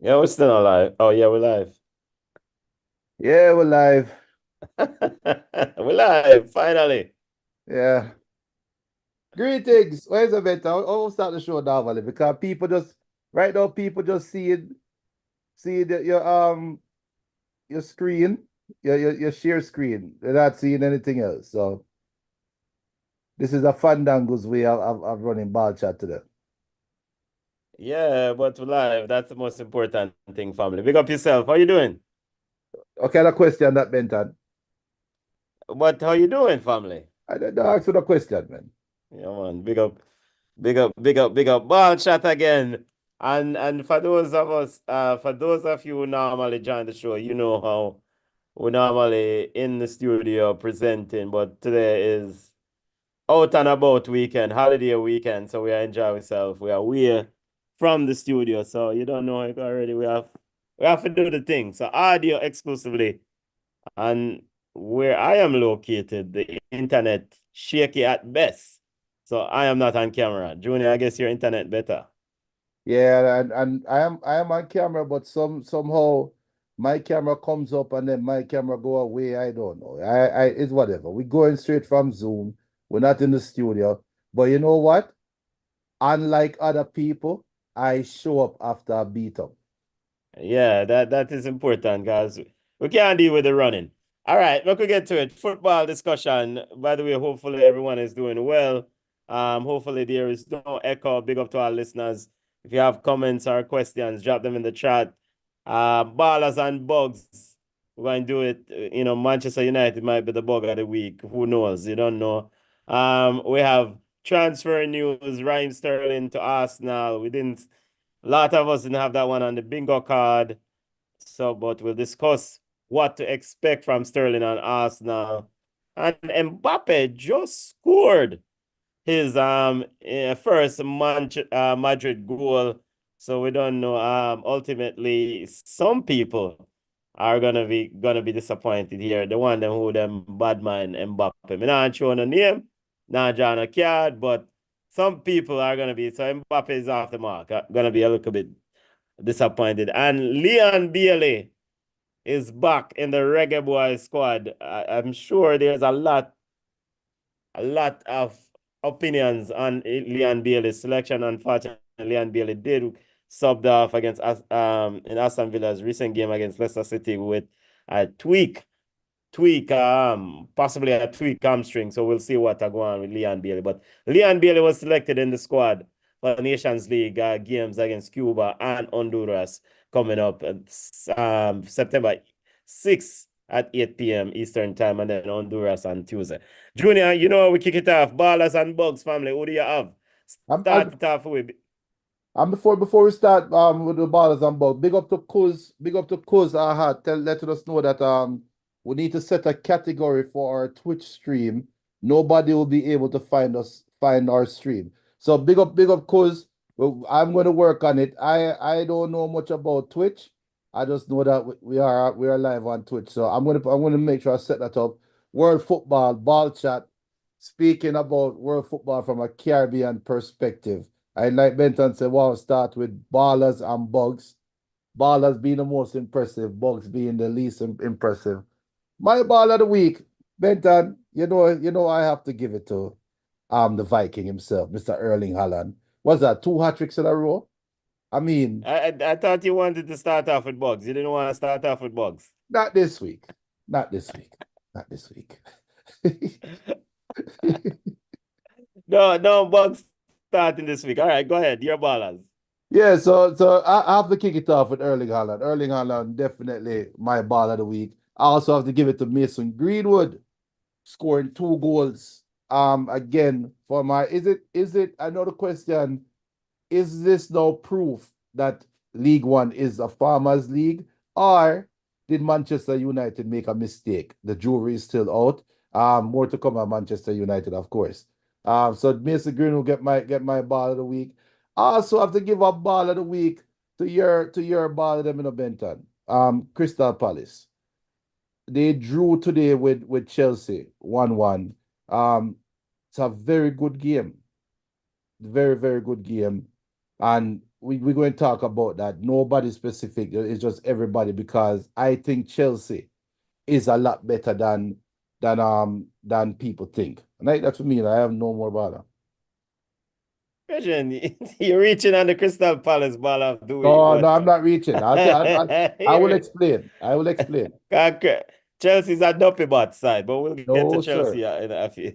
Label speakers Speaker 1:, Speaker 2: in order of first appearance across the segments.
Speaker 1: Yeah, we're still alive. Oh, yeah, we're live.
Speaker 2: Yeah, we're live.
Speaker 1: We're live, finally.
Speaker 2: Yeah. Greetings. Where's the better? I'll start the show now, Valley, because people just right now people just see your screen, your share screen. They're not seeing anything else. So this is a Fandango's way of running ball chat today.
Speaker 1: Yeah, but we're live. That's the most important thing, family. Big up yourself. How you doing?
Speaker 2: Okay, the question that Benton.
Speaker 1: How you doing, family?
Speaker 2: I don't ask for the question, man.
Speaker 1: Yeah, man. Big up, big up, big up, big up. Ball chat again. And for those of us, for those of you who normally join the show, you know how we're normally in the studio presenting, but today is out and about weekend, holiday weekend. So we are enjoying ourselves. We are away from the studio. So you don't know it already. We have to do the thing. So audio exclusively. And where I am located, the internet shaky at best. So I am not on camera. Junior, I guess your internet better.
Speaker 2: Yeah, and I am on camera, but somehow my camera comes up and then my camera go away. I don't know. I it's whatever. We're going straight from Zoom. We're not in the studio. But you know what? Unlike other people, I show up after a beat up.
Speaker 1: Yeah, that is important, guys. We can't deal with the running. All right, look, we get to it. Football discussion. By the way, hopefully everyone is doing well. Hopefully there is no echo. Big up to our listeners. If you have comments or questions, drop them in the chat. Ballers and bugs. We're going to do it. Manchester United might be the bug of the week. Who knows? You don't know. We have transfer news. Raheem Sterling to Arsenal. We didn't A lot of us didn't have that one on the bingo card. So, but we'll discuss what to expect from Sterling and Arsenal. And Mbappe just scored his first Madrid goal. So we don't know. Ultimately, some people are gonna be disappointed here. The one them who them bad mind Mbappe. Me not showing a name, not drawing a card, but some people are gonna be. So Mbappe is off the mark. Gonna be a little bit disappointed. And Leon Bailey is back in the Reggae Boy squad. I'm sure there's a lot of opinions on Leon Bailey's selection. Unfortunately, Leon Bailey did subbed off against us in Aston Villa's recent game against Leicester City with a possibly a tweak hamstring. So we'll see what I go on with Leon Bailey. But Leon Bailey was selected in the squad for the Nations League games against Cuba and Honduras coming up September 6th at 8 p.m. Eastern Time, and then Honduras on Tuesday. Junior, we kick it off. Ballers and Bugs family. Who do you have?
Speaker 2: I'm, I'm,
Speaker 1: Start it off with.
Speaker 2: and before we start with the ballers and ball, big up to Kuz letting us know that we need to set a category for our Twitch stream. Nobody will be able to find our stream. So big up Kuz. Well, I'm going to work on it. I don't know much about Twitch. I just know that we are live on Twitch. So I'm gonna make sure I set that up. World football, ball chat. Speaking about world football from a Caribbean perspective. I like Benton said, well, start with ballers and bugs. Ballers being the most impressive, bugs being the least impressive. My ball of the week, Benton, you know I have to give it to the Viking himself, Mr. Erling Haaland. What's that? Two hat tricks in a row? I mean,
Speaker 1: I thought you wanted to start off with Bugs. You didn't want to start off with Bugs.
Speaker 2: not this week. Not this week. Not this week.
Speaker 1: No, no Bugs starting this week. All right, go ahead. Your ballers.
Speaker 2: Yeah, so I have to kick it off with Erling Haaland. Erling Haaland, definitely my ball of the week. I also have to give it to Mason Greenwood, scoring two goals. Again, for my is it another question? Is this now proof that League One is a farmers league, or did Manchester United make a mistake? The jury is still out. More to come on Manchester United, of course. So Mason Green will get my ball of the week. I also have to give a ball of the week to your ball of them in a Benton. Crystal Palace. They drew today with Chelsea 1-1. It's a very good game. Very, very good game. And we're going to talk about that. Nobody specific. It's just everybody because I think Chelsea is a lot better than people think. And that's for me. I have no more bother.
Speaker 1: Christian, you're reaching on the Crystal Palace ball of the week,
Speaker 2: No, no,
Speaker 1: but
Speaker 2: I'm not reaching. I will
Speaker 1: you're
Speaker 2: explain. I will explain.
Speaker 1: Chelsea's a duppy bot side, but we'll get to
Speaker 2: No, sir.
Speaker 1: Chelsea in a few.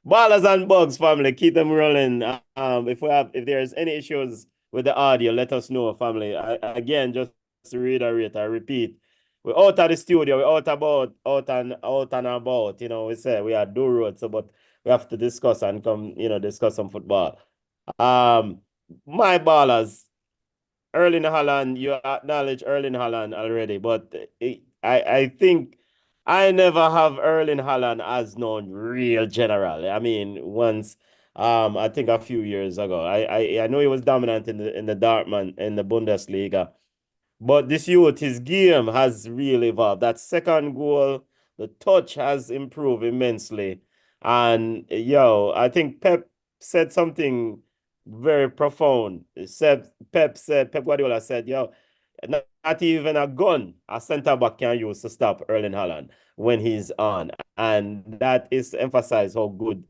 Speaker 1: Ballers and bugs, family, keep them rolling. If there's any issues with the audio, let us know, family. Again, just to reiterate, I repeat, we're out of the studio, we're out and about. We say we are do road, so but we have to discuss and come, discuss some football. Um, my ballers. Erling Haaland, you acknowledge Erling Haaland already, but I think I never have Erling Haaland as known real general. I mean, once I think a few years ago, I know he was dominant in the Dortmund in the Bundesliga, but this youth, his game has really evolved. That second goal, the touch has improved immensely. And I think Pep said something very profound. Pep Guardiola said, not even a gun a centre back can use to stop Erling Haaland when he's on. And that is to emphasize how good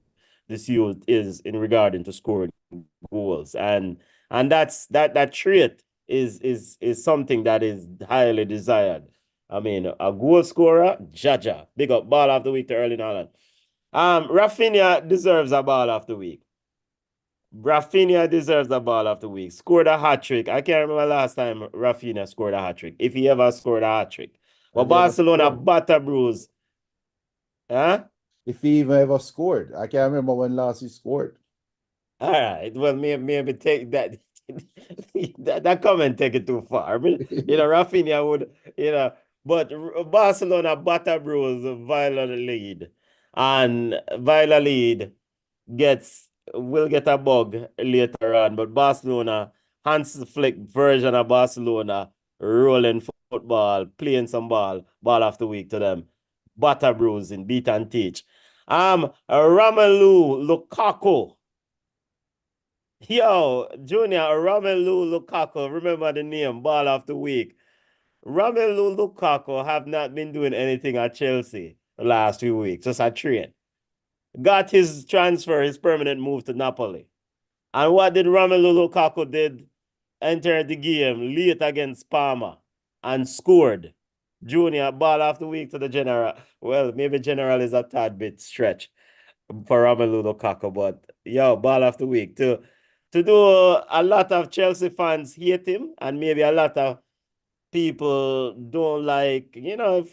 Speaker 1: this youth is in regarding to scoring goals. And that trait is something that is highly desired. I mean, a goal scorer, Jaja. Big up ball of the week to Erling Haaland. Rafinha deserves a ball of the week. Rafinha deserves a ball of the week. Scored a hat trick. I can't remember last time Rafinha scored a hat trick, if he ever scored a hat trick. But
Speaker 2: Has he ever
Speaker 1: Barcelona
Speaker 2: scored?
Speaker 1: butter bruise. Huh?
Speaker 2: If he even ever scored. I can't remember when last he scored.
Speaker 1: All right. Well, maybe take that that comment take it too far. But, Rafinha would, but Barcelona butter bruise Viola lead. And Viola lead will get a bug later on. But Barcelona, Hans Flick version of Barcelona, rolling football, playing some ball after week to them. Butter bruising, beat and teach. Romelu Lukaku. Yo, Junior, Romelu Lukaku, remember the name, ball of the week. Romelu Lukaku have not been doing anything at Chelsea the last few weeks, just a train. Got his transfer, his permanent move to Napoli. And what did Romelu Lukaku did? Entered the game late against Parma and scored. Junior, ball of the week to the general. Well, maybe general is a tad bit stretch for Romelu Lukaku, but ball of the week. To do a lot of Chelsea fans hate him, and maybe a lot of people don't like,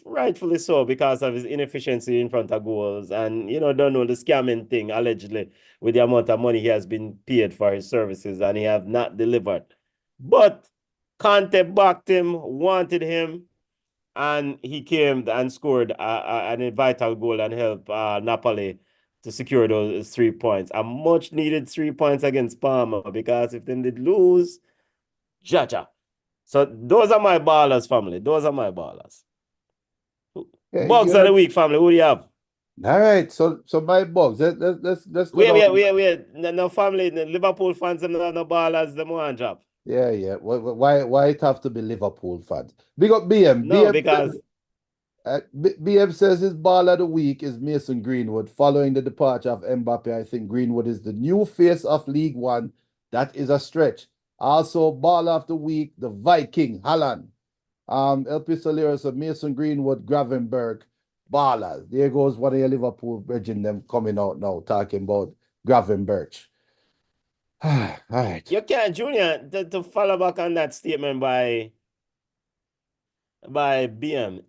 Speaker 1: rightfully so, because of his inefficiency in front of goals and, don't know the scamming thing, allegedly, with the amount of money he has been paid for his services and he have not delivered. But Conte backed him, wanted him, and he came and scored a vital goal and helped Napoli to secure those 3 points. A much needed 3 points against Parma because if they did lose, Jaja. So those are my ballers, family. Those are my ballers.
Speaker 2: Okay,
Speaker 1: Bugs of the
Speaker 2: good.
Speaker 1: week, family. Who do you have?
Speaker 2: All right. So my bugs. Let's go
Speaker 1: Wait,
Speaker 2: down.
Speaker 1: wait, wait, wait. No, family, the Liverpool fans, them no ballers, them want drop.
Speaker 2: Yeah, yeah. Why it have to be Liverpool fans? Big up BM.
Speaker 1: No,
Speaker 2: BM
Speaker 1: because
Speaker 2: BM says his ball of the week is Mason Greenwood. Following the departure of Mbappe, I think Greenwood is the new face of League One. That is a stretch. Also, ball of the week, the Viking, Haaland. El Pistolero, so Mason Greenwood, Gravenberg, ballers. There goes one of your Liverpool bridging them coming out now, talking about Gravenberg. All right.
Speaker 1: you can't, Junior, to follow back on that statement by BM.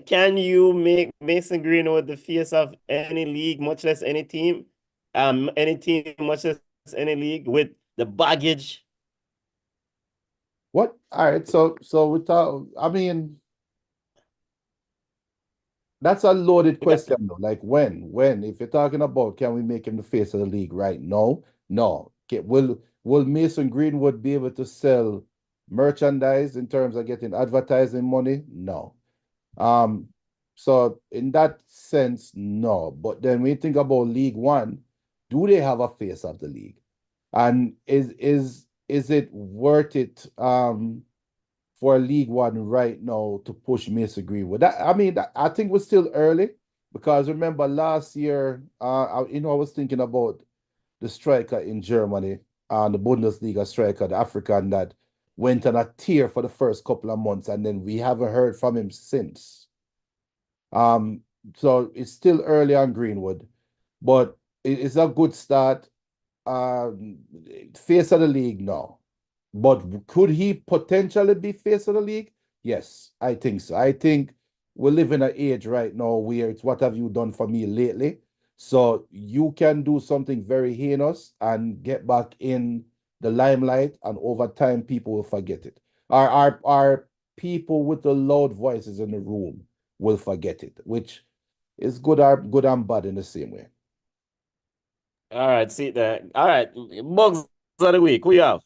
Speaker 1: Can you make Mason Greenwood the face of any league, much less any team? Any team, much less any league, with the baggage.
Speaker 2: What? All right. So we thought, I mean, that's a loaded
Speaker 1: Because
Speaker 2: question though. Like when? If you're talking about can we make him the face of the league right? No, no. Okay, will Mason Greenwood be able to sell merchandise in terms of getting advertising money? No. Um, so in that sense, no. But then when you think about League One, do they have a face of the league? And is is it worth it for League One right now to push Mason Greenwood? I think we're still early because remember last year, I was thinking about the striker in Germany, the Bundesliga striker, the African that went on a tear for the first couple of months, and then we haven't heard from him since. Um, so it's still early on Greenwood, but it's a good start. Um, Face of the league, no. But could he potentially be face of the league? Yes, I think so. I think we live in an age right now where it's what have you done for me lately? So you can do something very heinous and get back in the limelight, and over time people will forget it. Our people with the loud voices in the room will forget it, which is good and bad in the same way.
Speaker 1: All right, see that. All right, bugs of the week. Who you have?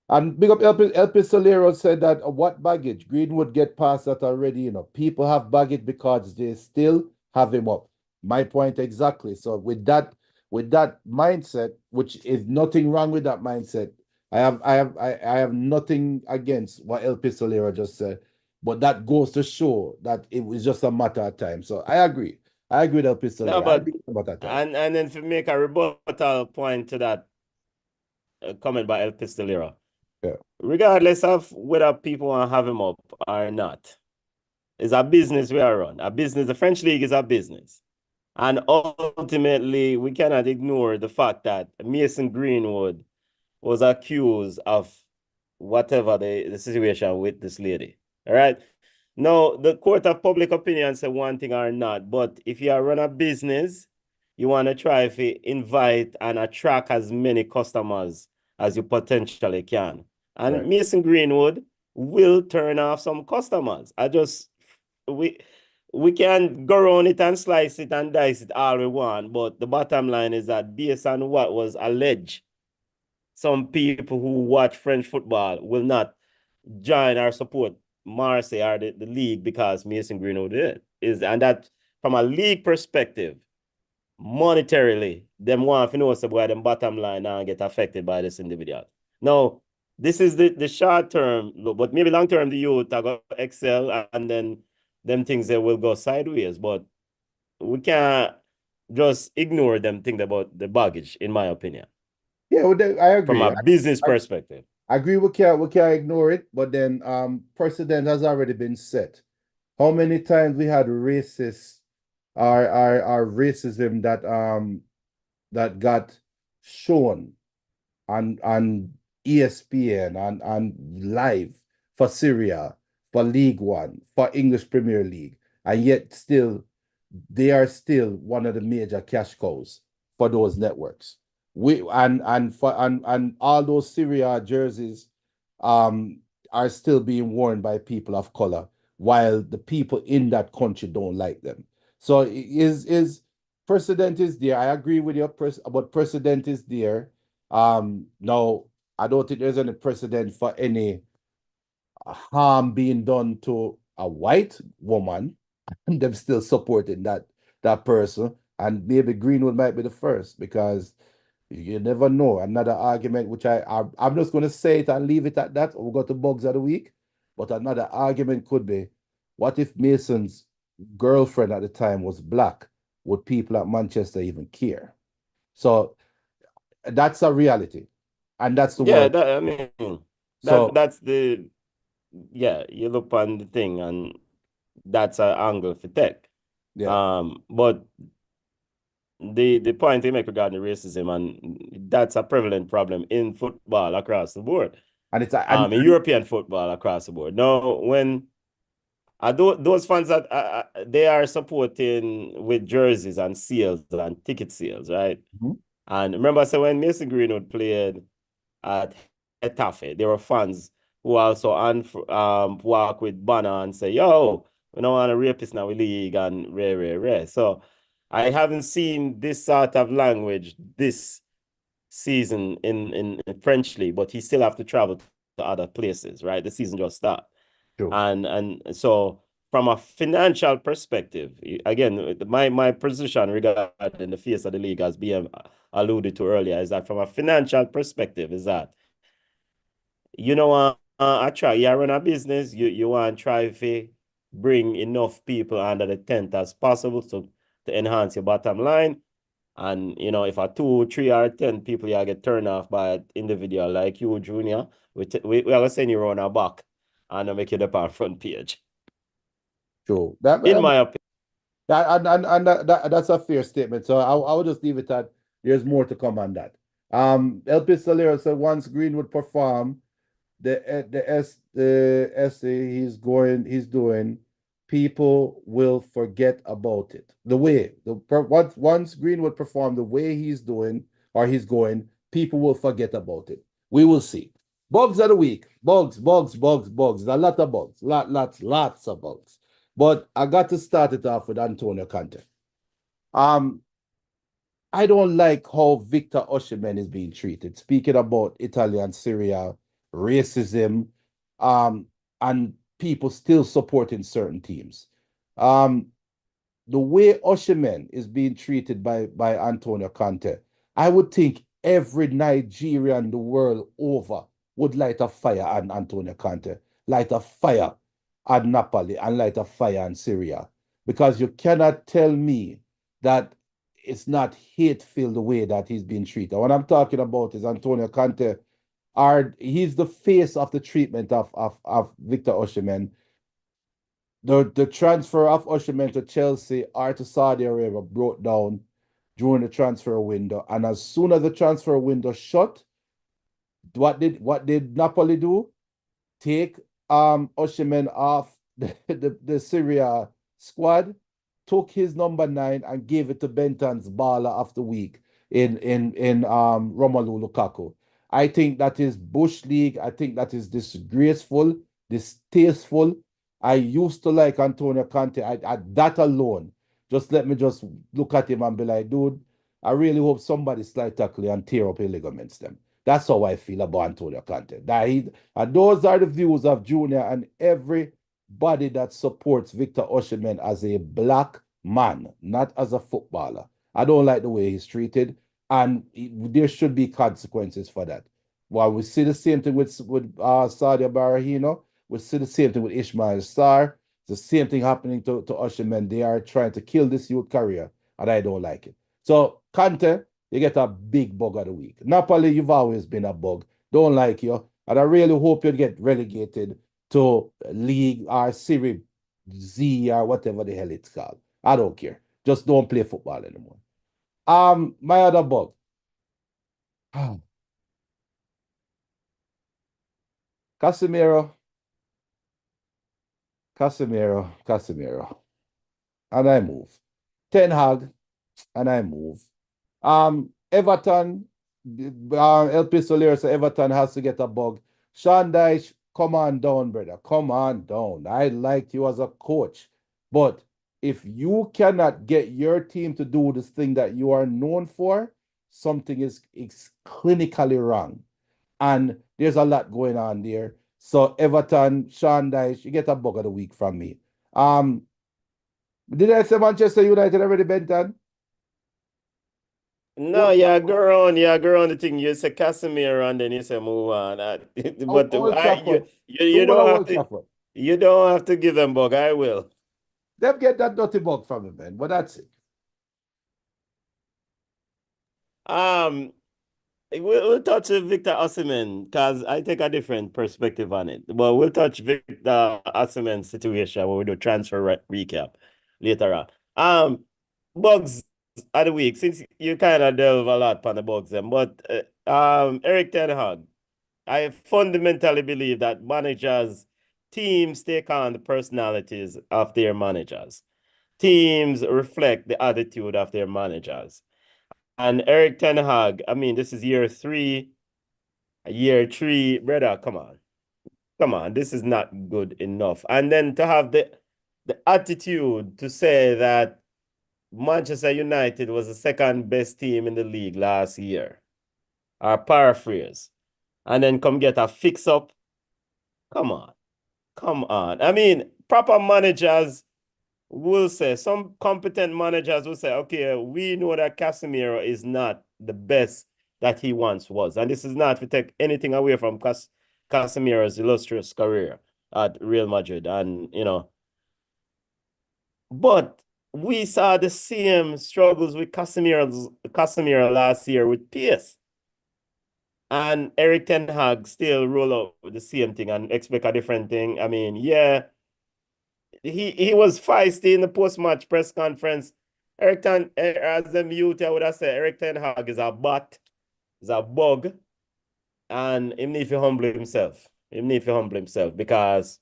Speaker 2: And big up El Pistolero said that what baggage? Greenwood get past that already. People have baggage because they still have him up. My point exactly. So with that mindset, which is nothing wrong with that mindset, I have nothing against what El Pistolero just said. But that goes to show that it was just a matter of time. So I agree. I agree with El
Speaker 1: No,
Speaker 2: Pistolero. I
Speaker 1: but
Speaker 2: agree about that time.
Speaker 1: and then to make a rebuttal point to that comment by El Pistolero,
Speaker 2: Yeah.
Speaker 1: regardless of whether people want to have him up or not, it's a business we are run. A business, the French league is a business. And ultimately, we cannot ignore the fact that Mason Greenwood was accused of whatever the situation with this lady. All right. Now, the court of public opinion say one thing or not, but if you run a business, you want to try to invite and attract as many customers as you potentially can. And
Speaker 2: Right.
Speaker 1: Mason Greenwood will turn off some customers. We we can go around it and slice it and dice it all we want, but the bottom line is that based on what was alleged, some people who watch French football will not join or support Marseille or the league because Mason Greenwood did. And that from a league perspective, monetarily, them want to know so why them bottom line now get affected by this individual. Now, this is the short term, but maybe long term the youth are going to excel and then them things they will go sideways. But we can't just ignore them things about the baggage, in my opinion,
Speaker 2: Yeah, well, I
Speaker 1: from
Speaker 2: agree.
Speaker 1: a business
Speaker 2: I,
Speaker 1: perspective.
Speaker 2: I agree we can't ignore it, but then precedent has already been set. How many times we had racists our racism that got shown on ESPN and live for Syria, for League One, for English Premier League, and yet still they are still one of the major cash cows for those networks. We and all those Syria jerseys um are still being worn by people of color, while the people in that country don't like them. So is precedent is there. I agree with you, but precedent is there. Now I don't think there's any precedent for any harm being done to a white woman and them still supporting that person. And maybe Greenwood might be the first because you never know. Another argument, which I'm just going to say it and leave it at that. We'll go to bugs of the week. But another argument could be, what if Mason's girlfriend at the time was black? Would people at Manchester even care? So that's a reality, and that's the
Speaker 1: Yeah,
Speaker 2: world.
Speaker 1: that I mean
Speaker 2: So
Speaker 1: that's the yeah, you look on the thing and that's an angle for tech.
Speaker 2: yeah,
Speaker 1: But the point they make regarding racism and that's a prevalent problem in football across the board.
Speaker 2: and it's
Speaker 1: In European football across the board. Now, when those fans that they are supporting with jerseys and sales and ticket sales, right?
Speaker 2: Mhm.
Speaker 1: And remember, I said when Mason Greenwood played at Getafe, there were fans who also walk with banner and say, "Yo, we don't want a rapist now we league and rare, rare, rare." So I haven't seen this sort of language this season in French league, but he still have to travel to other places, right? The season just start.
Speaker 2: True.
Speaker 1: And so from a financial perspective, again, my position regarding the face of the league, as being alluded to earlier, is that from a financial perspective, is that you know, I try. You run a business. You want to try to bring enough people under the tent as possible to enhance your bottom line. And you know, if a two, three, or 10 people you get turned off by an individual like you, Junior, we are gonna send you around our back and make you the front page.
Speaker 2: True. That,
Speaker 1: In my opinion.
Speaker 2: that's a fair statement. So I will just leave it at there's more to come on that. El Pistolero said once Greenwood perform, the essay he's doing, people will forget about it. The way once Greenwood perform the way he's doing or he's going, people will forget about it. We will see. Bugs of the week. Bugs. There's a lot of bugs. Lots of bugs. But I got to start it off with Antonio Conte. Um, I don't like how Victor Osimhen is being treated. Speaking about Italy and Syria, racism, um, and people still supporting certain teams. Um, the way Osimhen is being treated by Antonio Conte, I would think every Nigerian the world over would light a fire on Antonio Conte, light a fire on Napoli, and light a fire on Syria. Because you cannot tell me that it's not hate-filled the way that he's being treated. What I'm talking about is Antonio Conte, he's the face of the treatment of Victor Osimhen. The transfer of Osimhen to Chelsea or to Saudi Arabia broke down during the transfer window. And as soon as the transfer window shut, what did Napoli do? Take Osimhen off the Syria squad, took his number 9 and gave it to Benton's baller of the week in Romelu Lukaku. I think that is Bush League. I think that is disgraceful, distasteful. I used to like Antonio Conte. That alone, just let me just look at him and be like, dude, I really hope somebody slide tackle and tear up his ligaments them. That's how I feel about Antonio Conte. And those are the views of Junior and everybody that supports Victor Osimhen as a black man, not as a footballer. I don't like the way he's treated, and there should be consequences for that. While we see the same thing with Sadio Barahino, we see the same thing with Ismail Sarr. The same thing happening to Osimhen. They are trying to kill this youth career, and I don't like it. So, Conte, you get a big bug of the week. Napoli, you've always been a bug. Don't like you. And I really hope you get relegated to League or Serie Z or whatever the hell it's called. I don't care. Just don't play football anymore. My other bug. Casemiro. And I move. Ten Hag, and I move. Everton, El Pistolero said Everton has to get a bug. Sean Dyche, come on down, brother. Come on down. I liked you as a coach. But if you cannot get your team to do this thing that you are known for, something is clinically wrong. And there's a lot going on there. So Everton, Sean Dyche, you get a bug of the week from me. Did I say Manchester United already, Benton?
Speaker 1: No, yeah, go on the thing. You say Casemiro and then you say move on. But
Speaker 2: Old Trafford.
Speaker 1: you
Speaker 2: Who will
Speaker 1: don't have
Speaker 2: Old
Speaker 1: to
Speaker 2: Trafford?
Speaker 1: give them bug. I will.
Speaker 2: Them get that dirty bug from him, man. But that's it.
Speaker 1: Um, we'll touch Victor Osimhen because I take a different perspective on it. But we'll touch Victor Osimhen's situation when we do transfer recap later on. Bugs of the week, since you kind of delve a lot on the bugs them, but Eric Ten Hag, I fundamentally believe that teams take on the personalities of their managers. Teams reflect the attitude of their managers. And Eric Ten Hag, I mean, this is year three, brother. Come on, this is not good enough. And then to have the attitude to say that Manchester United was the second best team in the league last year, or paraphrase, and then come get a fix up. Come on, I mean, proper managers will say, some competent managers will say, okay, we know that Casemiro is not the best that he once was. And this is not to take anything away from Casemiro's illustrious career at Real Madrid. And, but we saw the same struggles with Casemiro last year with pace. And Eric Ten Hag still roll out the same thing and expect a different thing. I mean, yeah, he was feisty in the post-match press conference. As the mute, I would have said Eric Ten Hag is a bot, is a bug, and he need to humble himself. He need to humble himself because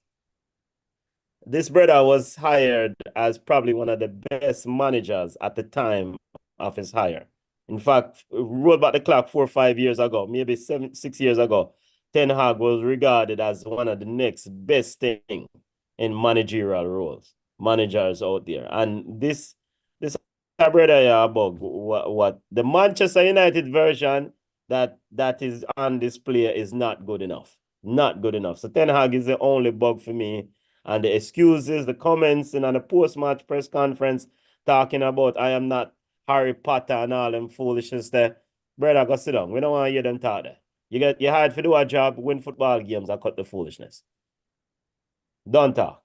Speaker 1: this brother was hired as probably one of the best managers at the time of his hire. In fact, roll back the clock 4 or 5 years ago, maybe 6 years ago, Ten Hag was regarded as one of the next best thing in managerial roles, managers out there. And this brother yeah, about what the Manchester United version that is on display is not good enough. Not good enough. So Ten Hag is the only bug for me. And the excuses, the comments, and on the post-match press conference talking about I am not Harry Potter and all them foolishness there. Brother, go sit down. We don't want to hear them talk there. You hired for do a job, win football games, and cut the foolishness. Don't talk.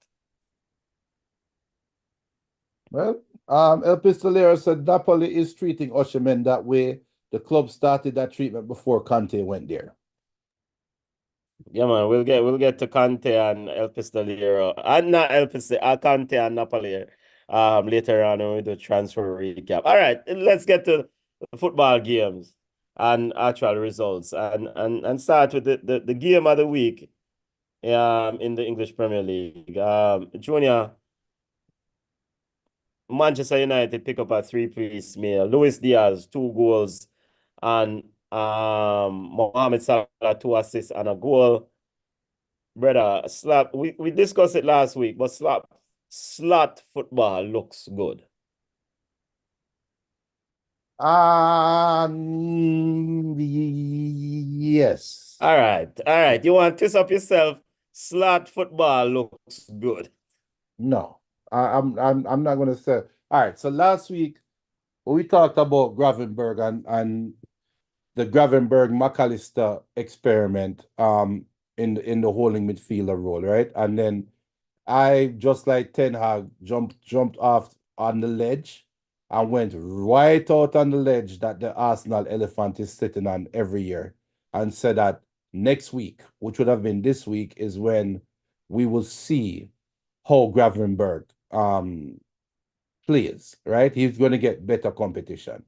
Speaker 2: Well, El Pistolero said Napoli is treating Osimhen that way. The club started that treatment before Conte went there.
Speaker 1: Yeah, man, we'll get to Conte and El Pistolero. And not El Pistolero, Conte and Napoli later on when we do transfer recap. All right, let's get to the football games and actual results and start with the game of the week in the English Premier League. Junior, Manchester United pick up a three-piece meal. Luis Diaz, 2 goals, and Mohamed Salah, 2 assists and a goal. Brother, slap. We discussed it last week, but slot football looks good.
Speaker 2: Yes.
Speaker 1: All right. You want to twist up yourself? Slot football looks good.
Speaker 2: No, I'm not gonna say. All right. So last week we talked about Gravenberg and the Gravenberg McAllister experiment in the holding midfielder role, right? And then I just like Ten Hag jumped off on the ledge and went right out on the ledge that the Arsenal elephant is sitting on every year and said that next week, which would have been this week, is when we will see how Gravenberg plays, right? He's going to get better competition.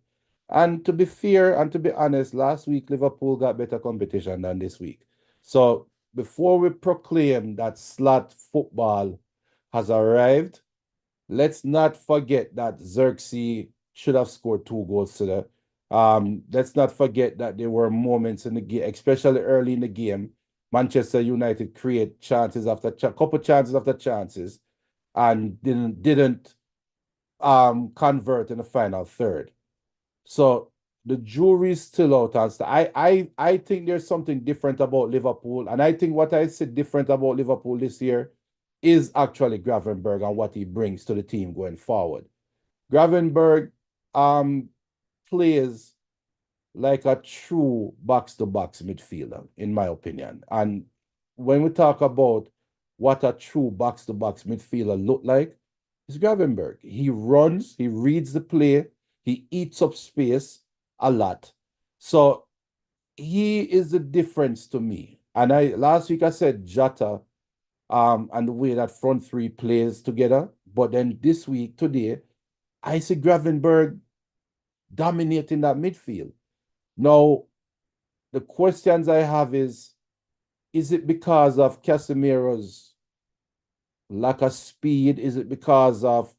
Speaker 2: And to be fair and to be honest, last week Liverpool got better competition than this week. So before we proclaim that slot football has arrived, let's not forget that Xerxes should have scored 2 goals today. Let's not forget that there were moments in the game, especially early in the game, Manchester United create chances after couple chances after chances and didn't convert in the final third. So the jury's still out as I think there's something different about Liverpool, and I think what I said different about Liverpool this year is actually Gravenberg and what he brings to the team going forward. Gravenberg plays like a true box-to-box midfielder, in my opinion. And when we talk about what a true box-to-box midfielder look like, it's Gravenberg. He runs, he reads the play, he eats up space a lot. So he is the difference to me. And last week I said Jota and the way that front three plays together. But then this week, today, I see Gravenberg dominating that midfield. Now, the questions I have is it because of Casemiro's lack of speed? Is it because of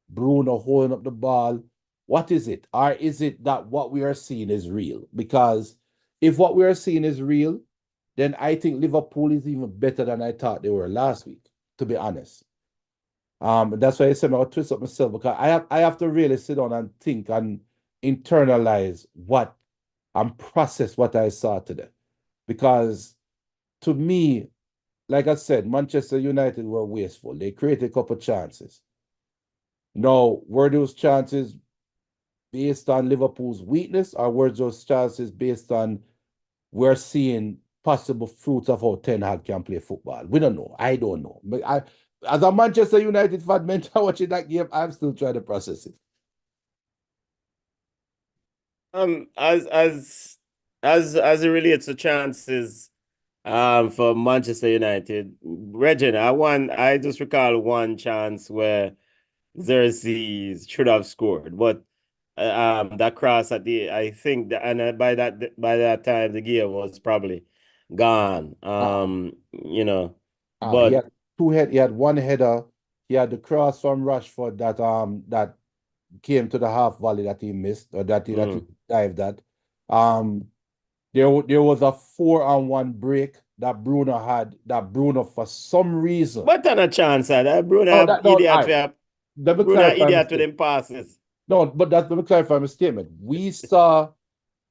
Speaker 2: Bruno holding up the ball? What is it? Or is it that what we are seeing is real? Because if what we are seeing is real, then I think Liverpool is even better than I thought they were last week, to be honest. That's why I said I'll twist up myself because I have to really sit down and think and internalize what and process what I saw today. Because to me, like I said, Manchester United were wasteful. They created a couple chances. Now, were those chances based on Liverpool's weakness, or were those chances based on we're seeing possible fruits of how Ten Hag can play football. We don't know. I don't know. But as a Manchester United fan, mental watching that game, I'm still trying to process it.
Speaker 1: As it relates to chances for Manchester United, Regina, I just recall one chance where Xerxes should have scored, but that cross at the I think that, and by that time the game was probably gone.
Speaker 2: Uh-uh. He
Speaker 1: But
Speaker 2: had two head. He had one header. He had the cross from Rashford that came to the half volley that he missed or that he
Speaker 1: mm.
Speaker 2: dived at. Um, there was a 4-on-1 break that Bruno had. That Bruno for some reason.
Speaker 1: But on a chance,
Speaker 2: Oh, that no. All right. Let me
Speaker 1: Bruno
Speaker 2: clarify my
Speaker 1: idiot with
Speaker 2: statement.
Speaker 1: them passes.
Speaker 2: No, but let me clarify my statement. We saw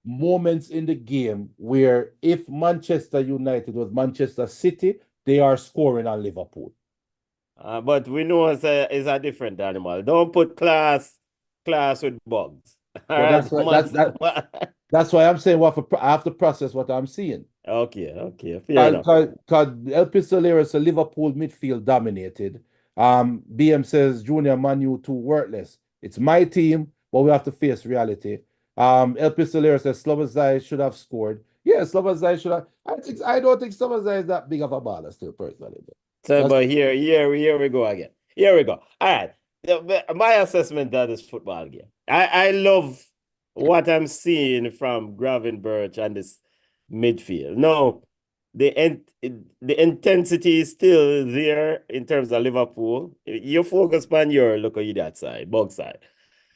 Speaker 2: moments in the game where if Manchester United was Manchester City, they are scoring on Liverpool.
Speaker 1: But we know it's a different animal. Don't put class with bugs. All
Speaker 2: But
Speaker 1: right, man.
Speaker 2: that's why I'm saying I have to process what I'm seeing.
Speaker 1: Okay, fair enough.
Speaker 2: Because El Pistolero is a Liverpool midfield dominated. BM says Junior Manu too worthless. It's my team, but we have to face reality. El Pistolero says Slobozai should have scored. Yeah, Slobozai should have. I don't think Slobozai is that big of a baller still, personally.
Speaker 1: So,
Speaker 2: That's
Speaker 1: but here we go again. Here we go. All right. My assessment of this football game. I love what I'm seeing from Gravenberch and this midfield. No, the intensity is still there in terms of Liverpool. You focus on your look at that side, box side.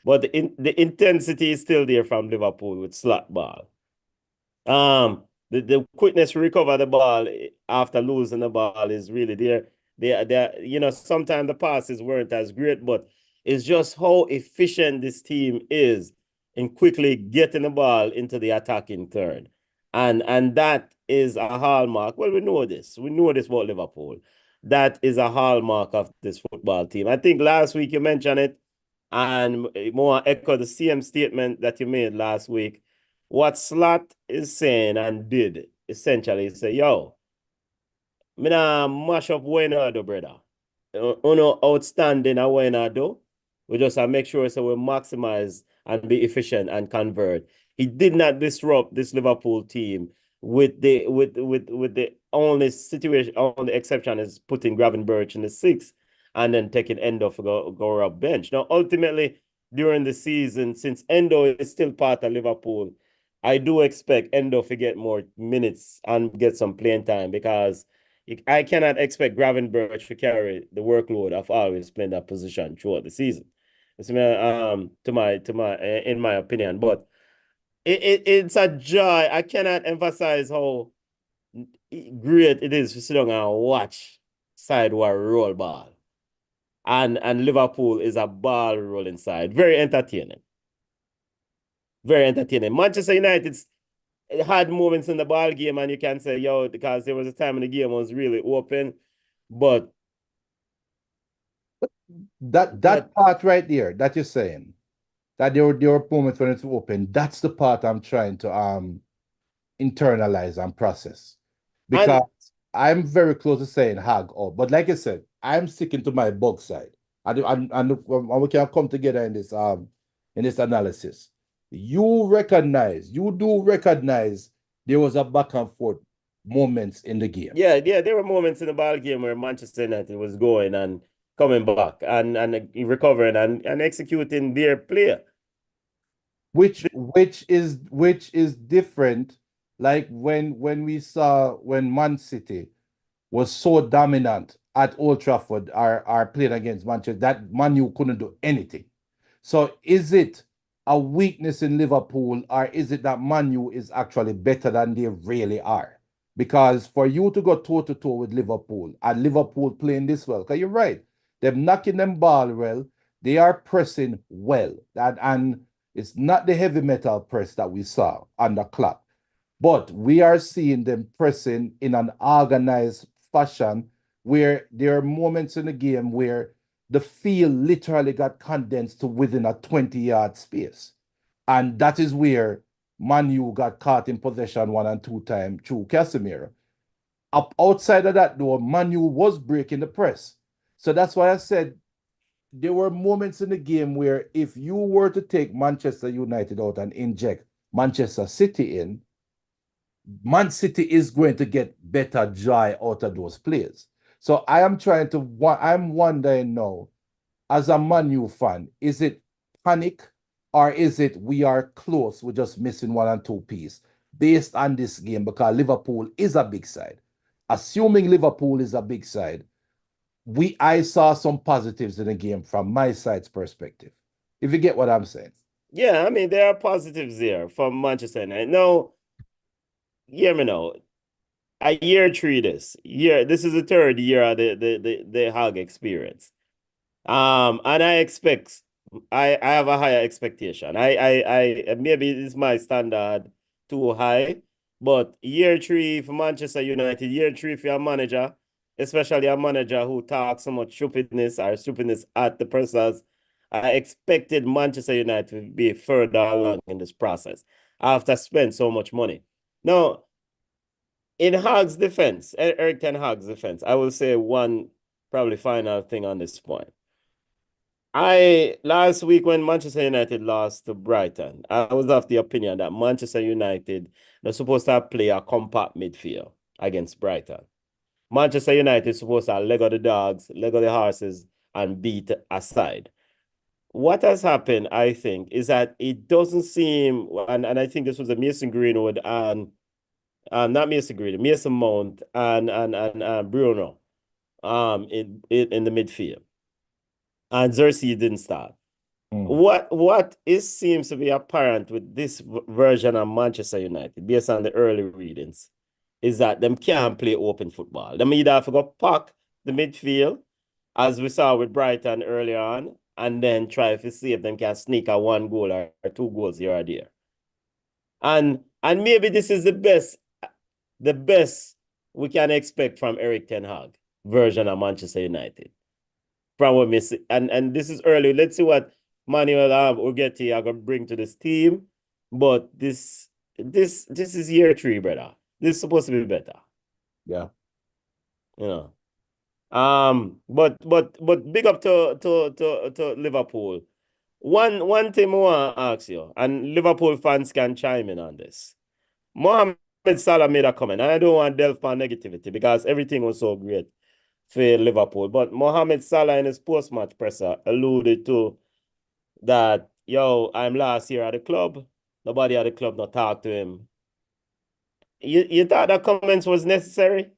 Speaker 1: But the intensity is still there from Liverpool with slot ball. The quickness to recover the ball after losing the ball is really there. Sometimes the passes weren't as great, but it's just how efficient this team is in quickly getting the ball into the attacking third. And that is a hallmark. Well, we know this. We know this about Liverpool. That is a hallmark of this football team. I think last week you mentioned it, and more echo the same statement that you made last week. What Slot is saying and did essentially say, yo, me nah mash up Waynado, brother. Uno outstanding at Waynado. We just make sure so we maximize and be efficient and convert. He did not disrupt this Liverpool team with the only situation, only exception is putting Gravenberch in the sixth and then taking Endo for go up bench. Now, ultimately, during the season, since Endo is still part of Liverpool, I do expect Endo to get more minutes and get some playing time because I cannot expect Gravenberch to carry the workload of always playing that position throughout the season. In my opinion, but it's a joy. I cannot emphasize how great it is to sit down and watch sideward roll ball. And Liverpool is a ball rolling side. Very entertaining. Very entertaining. Manchester United had moments in the ball game, and you can say, yo, because there was a time in the game was really open. But
Speaker 2: that part right there that you're saying that there were moments when it's open. That's the part I'm trying to internalize and process because
Speaker 1: and
Speaker 2: I'm very close to saying hag up. But like I said, I'm sticking to my bug side. And we can come together in this analysis. You do recognize there was a back and forth moments in the game.
Speaker 1: yeah, there were moments in the ball game where Manchester United was going and coming back and recovering and executing their play.
Speaker 2: Which is different. Like when we saw when Man City was so dominant at Old Trafford are playing against Manchester that Man U couldn't do anything. So is it a weakness in Liverpool or is it that Man U is actually better than they really are? Because for you to go toe to toe with Liverpool and Liverpool playing this well, because you're right, they're knocking them ball well, they are pressing well, and it's not the heavy metal press that we saw on the clock, but we are seeing them pressing in an organized fashion where there are moments in the game where the field literally got condensed to within a 20-yard space. And that is where Manu got caught in possession 1 and 2 times through Casemiro. Up outside of that, though, Manu was breaking the press. So that's why I said there were moments in the game where if you were to take Manchester United out and inject Manchester City in, Man City is going to get better joy out of those players. So I'm wondering now, as a Man U fan, is it panic or is it we are close, we're just missing 1 and 2 piece based on this game because Liverpool is a big side. Assuming Liverpool is a big side, I saw some positives in the game from my side's perspective. If you get what I'm saying.
Speaker 1: Yeah, I mean, there are positives there from Manchester United. No, hear me now. A year three this is the third year of the Hog experience. And I have a higher expectation. Maybe it's my standard too high, but year three for Manchester United, year three for your manager, especially a manager who talks so much stupidness at the persons. I expected Manchester United to be further along in this process after spending so much money. Now, in Hog's defense, Eric Ten Hag's defense, I will say one probably final thing on this point. I last week when Manchester United lost to Brighton, I was of the opinion that Manchester United are supposed to play a compact midfield against Brighton. Manchester United is supposed to leg of the dogs, leg of the horses, and beat aside. What has happened, I think, is that it doesn't seem, and I think this was a Mason Greenwood and not Mason Greenwood, Mason Mount and Bruno in the midfield. And Xerxes didn't start.
Speaker 2: Mm.
Speaker 1: What is seems to be apparent with this version of Manchester United, based on the early readings, is that them can't play open football. Them either have to go pack the midfield, as we saw with Brighton earlier on, and then try to see if them can sneak a 1 goal or 2 goals here or there. And maybe this is the best we can expect from Eric Ten Hag version of Manchester United. From what we see. And this is early. Let's see what Manuel Ugarte are gonna bring to this team. But this is year three, brother. This is supposed to be better.
Speaker 2: Yeah.
Speaker 1: You know. But big up to Liverpool. One thing I want to ask you, and Liverpool fans can chime in on this. Mohamed Salah made a comment, and I don't want to delve on negativity because everything was so great for Liverpool. But Mohamed Salah in his post-match presser alluded to that, yo, I'm last year at the club. Nobody at the club not talk to him. You thought that comments was necessary?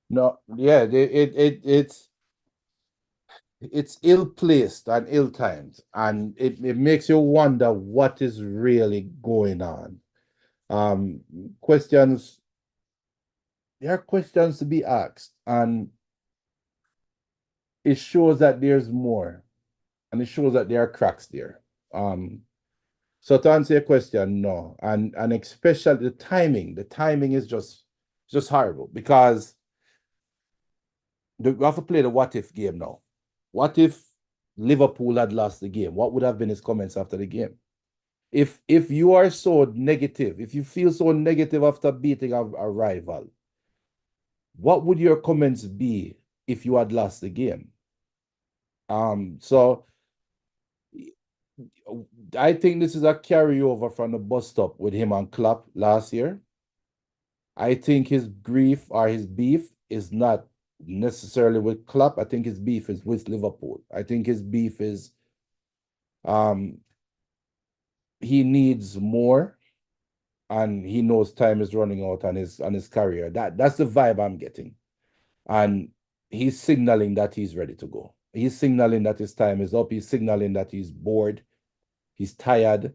Speaker 2: No, yeah, it's ill placed and ill timed, and it makes you wonder what is really going on. Um, questions, there are questions to be asked, and it shows that there's more, and it shows that there are cracks there. So to answer your question, no, and especially the timing is just horrible because we have to play the what if game now. What if Liverpool had lost the game? What would have been his comments after the game? If you are so negative, if you feel so negative after beating a rival, what would your comments be if you had lost the game? So I think this is a carryover from the bus stop with him and Klopp last year. I think his grief or his beef is not necessarily with Klopp. I think his beef is with Liverpool. I think his beef is um he needs more and he knows time is running out on his career. That's the vibe I'm getting. And he's signaling that he's ready to go. He's signaling that his time is up. He's signaling that he's bored, he's tired,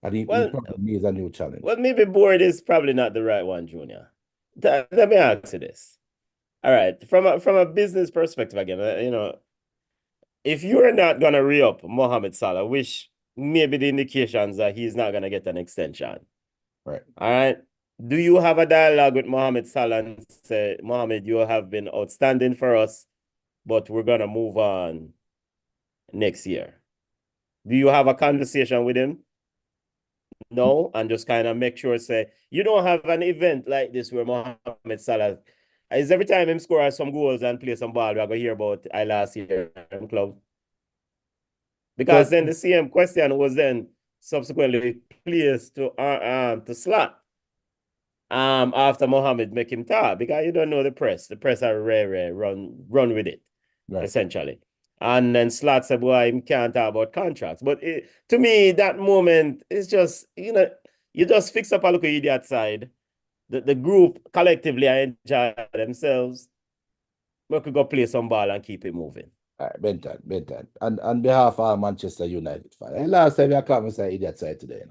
Speaker 2: and he
Speaker 1: Well,
Speaker 2: probably needs a new challenge.
Speaker 1: maybe board is probably not the right one, Junior. Let me ask you this. All right, from a business perspective again, if you're not gonna re-up Mohamed Salah, which maybe the indications that he's not gonna get an extension.
Speaker 2: Right.
Speaker 1: All right. Do you have a dialogue with Mohamed Salah and say, Mohamed, you have been outstanding for us, but we're gonna move on next year? Do you have a conversation with him? now and just kind of make sure, say, you don't have an event like this where Mohamed Salah is every time him score some goals and play some ball, we're going to hear about I last year in club. Because
Speaker 2: So
Speaker 1: then the same question was then subsequently placed to Slot after Mohammed make him talk because you don't know the press. The press are rare run with it,
Speaker 2: right.
Speaker 1: essentially. And then Slot said, boy, he can't talk about contracts. But to me, that moment is just, you just fix up a look at idiot side. The group collectively enjoy themselves. We could go play some ball and keep it moving.
Speaker 2: All right, Benton, Benton. And on behalf of our Manchester United fan, and last time I come and say idiot side today,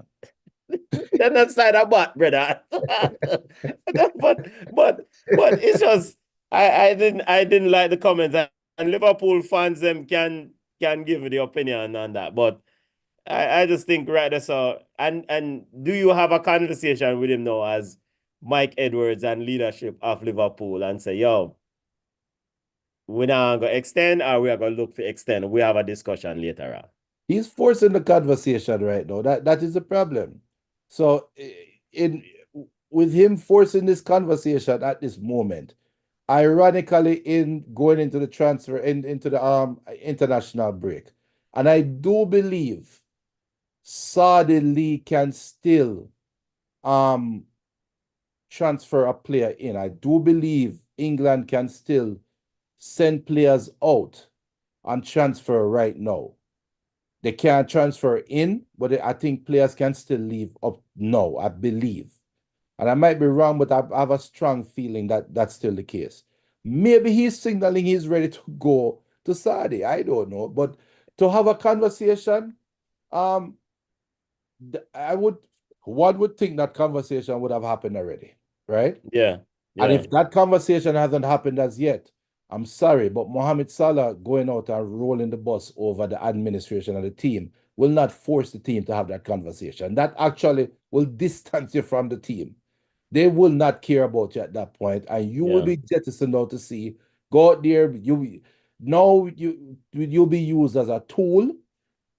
Speaker 1: They're not side of butt, brother. but but but it's just I didn't like the comments, and Liverpool fans them can give the opinion on that. But I just think right there, so and do you have a conversation with him now as Mike Edwards and leadership of Liverpool and say, yo, we're not gonna extend or we are gonna look to extend. We have a discussion later on.
Speaker 2: he's forcing the conversation right now. That is the problem. So in with him forcing this conversation at this moment, ironically in going into the transfer into the international break. And I do believe Saudi League can still transfer a player in. I do believe England can still send players out and transfer right now. They can't transfer in, but I think players can still leave up now, I believe. And I might be wrong, but I have a strong feeling that that's still the case. Maybe he's signaling he's ready to go to Saudi. I don't know. But to have a conversation, um, one would think that conversation would have happened already, right?
Speaker 1: Yeah,
Speaker 2: And
Speaker 1: yeah,
Speaker 2: if that conversation hasn't happened as yet, I'm sorry, but Mohamed Salah going out and rolling the bus over the administration and the team will not force the team to have that conversation. That actually will distance you from the team. They will not care about you at that point, and you will
Speaker 1: yeah.
Speaker 2: be jettisoned out to sea. Go out there, you'll be used as a tool,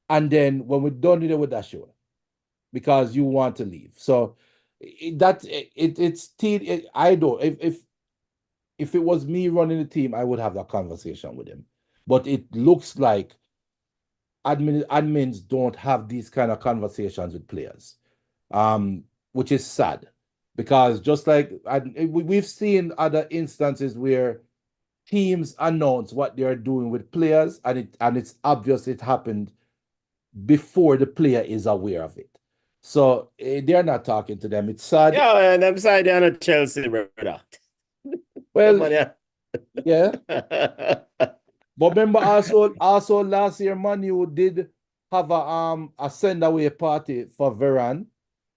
Speaker 2: and then when we're done with it, we'll dash you because you want to leave. So I don't if it was me running the team, I would have that conversation with him. But it looks like admins don't have these kind of conversations with players, which is sad because just like we've seen other instances where teams announce what they are doing with players, and it's obvious it happened before the player is aware of it. So they're not talking to them. It's sad.
Speaker 1: Yeah, and I'm sorry they're not Chelsea, brother. Come
Speaker 2: Well,
Speaker 1: on, yeah.
Speaker 2: yeah. But remember also last year, Man U did have a send away party for Varane,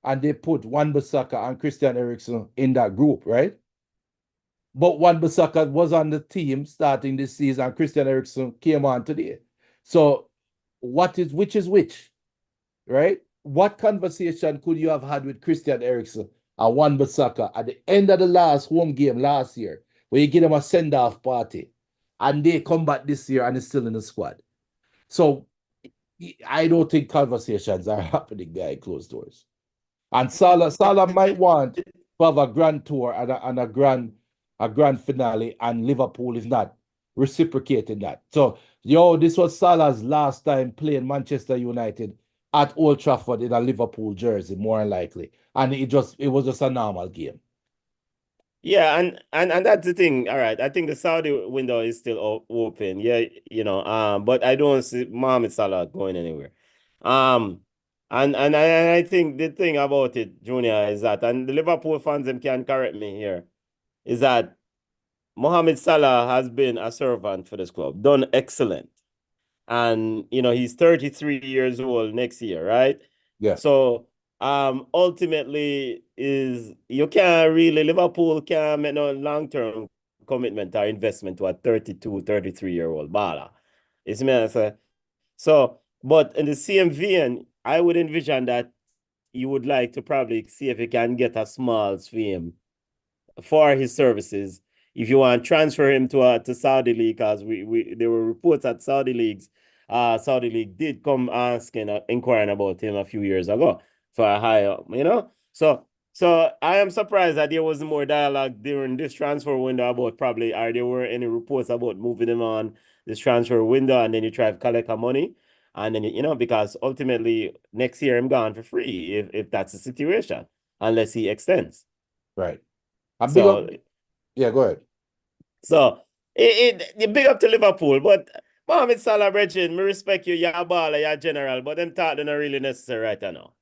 Speaker 2: and they put Wan-Bissaka and Christian Eriksen in that group, right? But Wan-Bissaka was on the team starting this season, and Christian Eriksen came on today. So which is which, right? What conversation could you have had with Christian Eriksen and Wan-Bissaka at the end of the last home game last year, where you give them a send-off party, and they come back this year and is still in the squad? So I don't think conversations are happening behind closed doors. And Salah might want to have a grand tour and a grand finale, and Liverpool is not reciprocating that. So, this was Salah's last time playing Manchester United at Old Trafford in a Liverpool jersey, more than likely. And it was just a normal game.
Speaker 1: Yeah, and that's the thing. All right, I think the Saudi window is still open. Yeah, but I don't see Mohamed Salah going anywhere. Um, and I think the thing about it, Junior, is that, and the Liverpool fans them can correct me here, is that Mohamed Salah has been a servant for this club, done excellent. And he's 33 years old next year, right?
Speaker 2: Yeah.
Speaker 1: So ultimately is you can't really Liverpool can't make no long-term commitment or investment to a 32, 33-year-old baller. It's me I say. So, but in the same vein, I would envision that you would like to probably see if you can get a small fee for his services. If you want to transfer him to Saudi League, because there were reports that Saudi League did come asking inquiring about him a few years ago. for a higher, you know? So I am surprised that there wasn't more dialogue during this transfer window about probably are there were any reports about moving him on this transfer window and then you try to collect our money. And then you know, because ultimately next year I'm gone for free if that's the situation, unless he extends.
Speaker 2: Right. And big up,
Speaker 1: So
Speaker 2: yeah, go ahead.
Speaker 1: so you big up to Liverpool, but Mohamed Salah Brechin, me respect you, you're a baller, you're a general, but them thought they're not really necessary right now.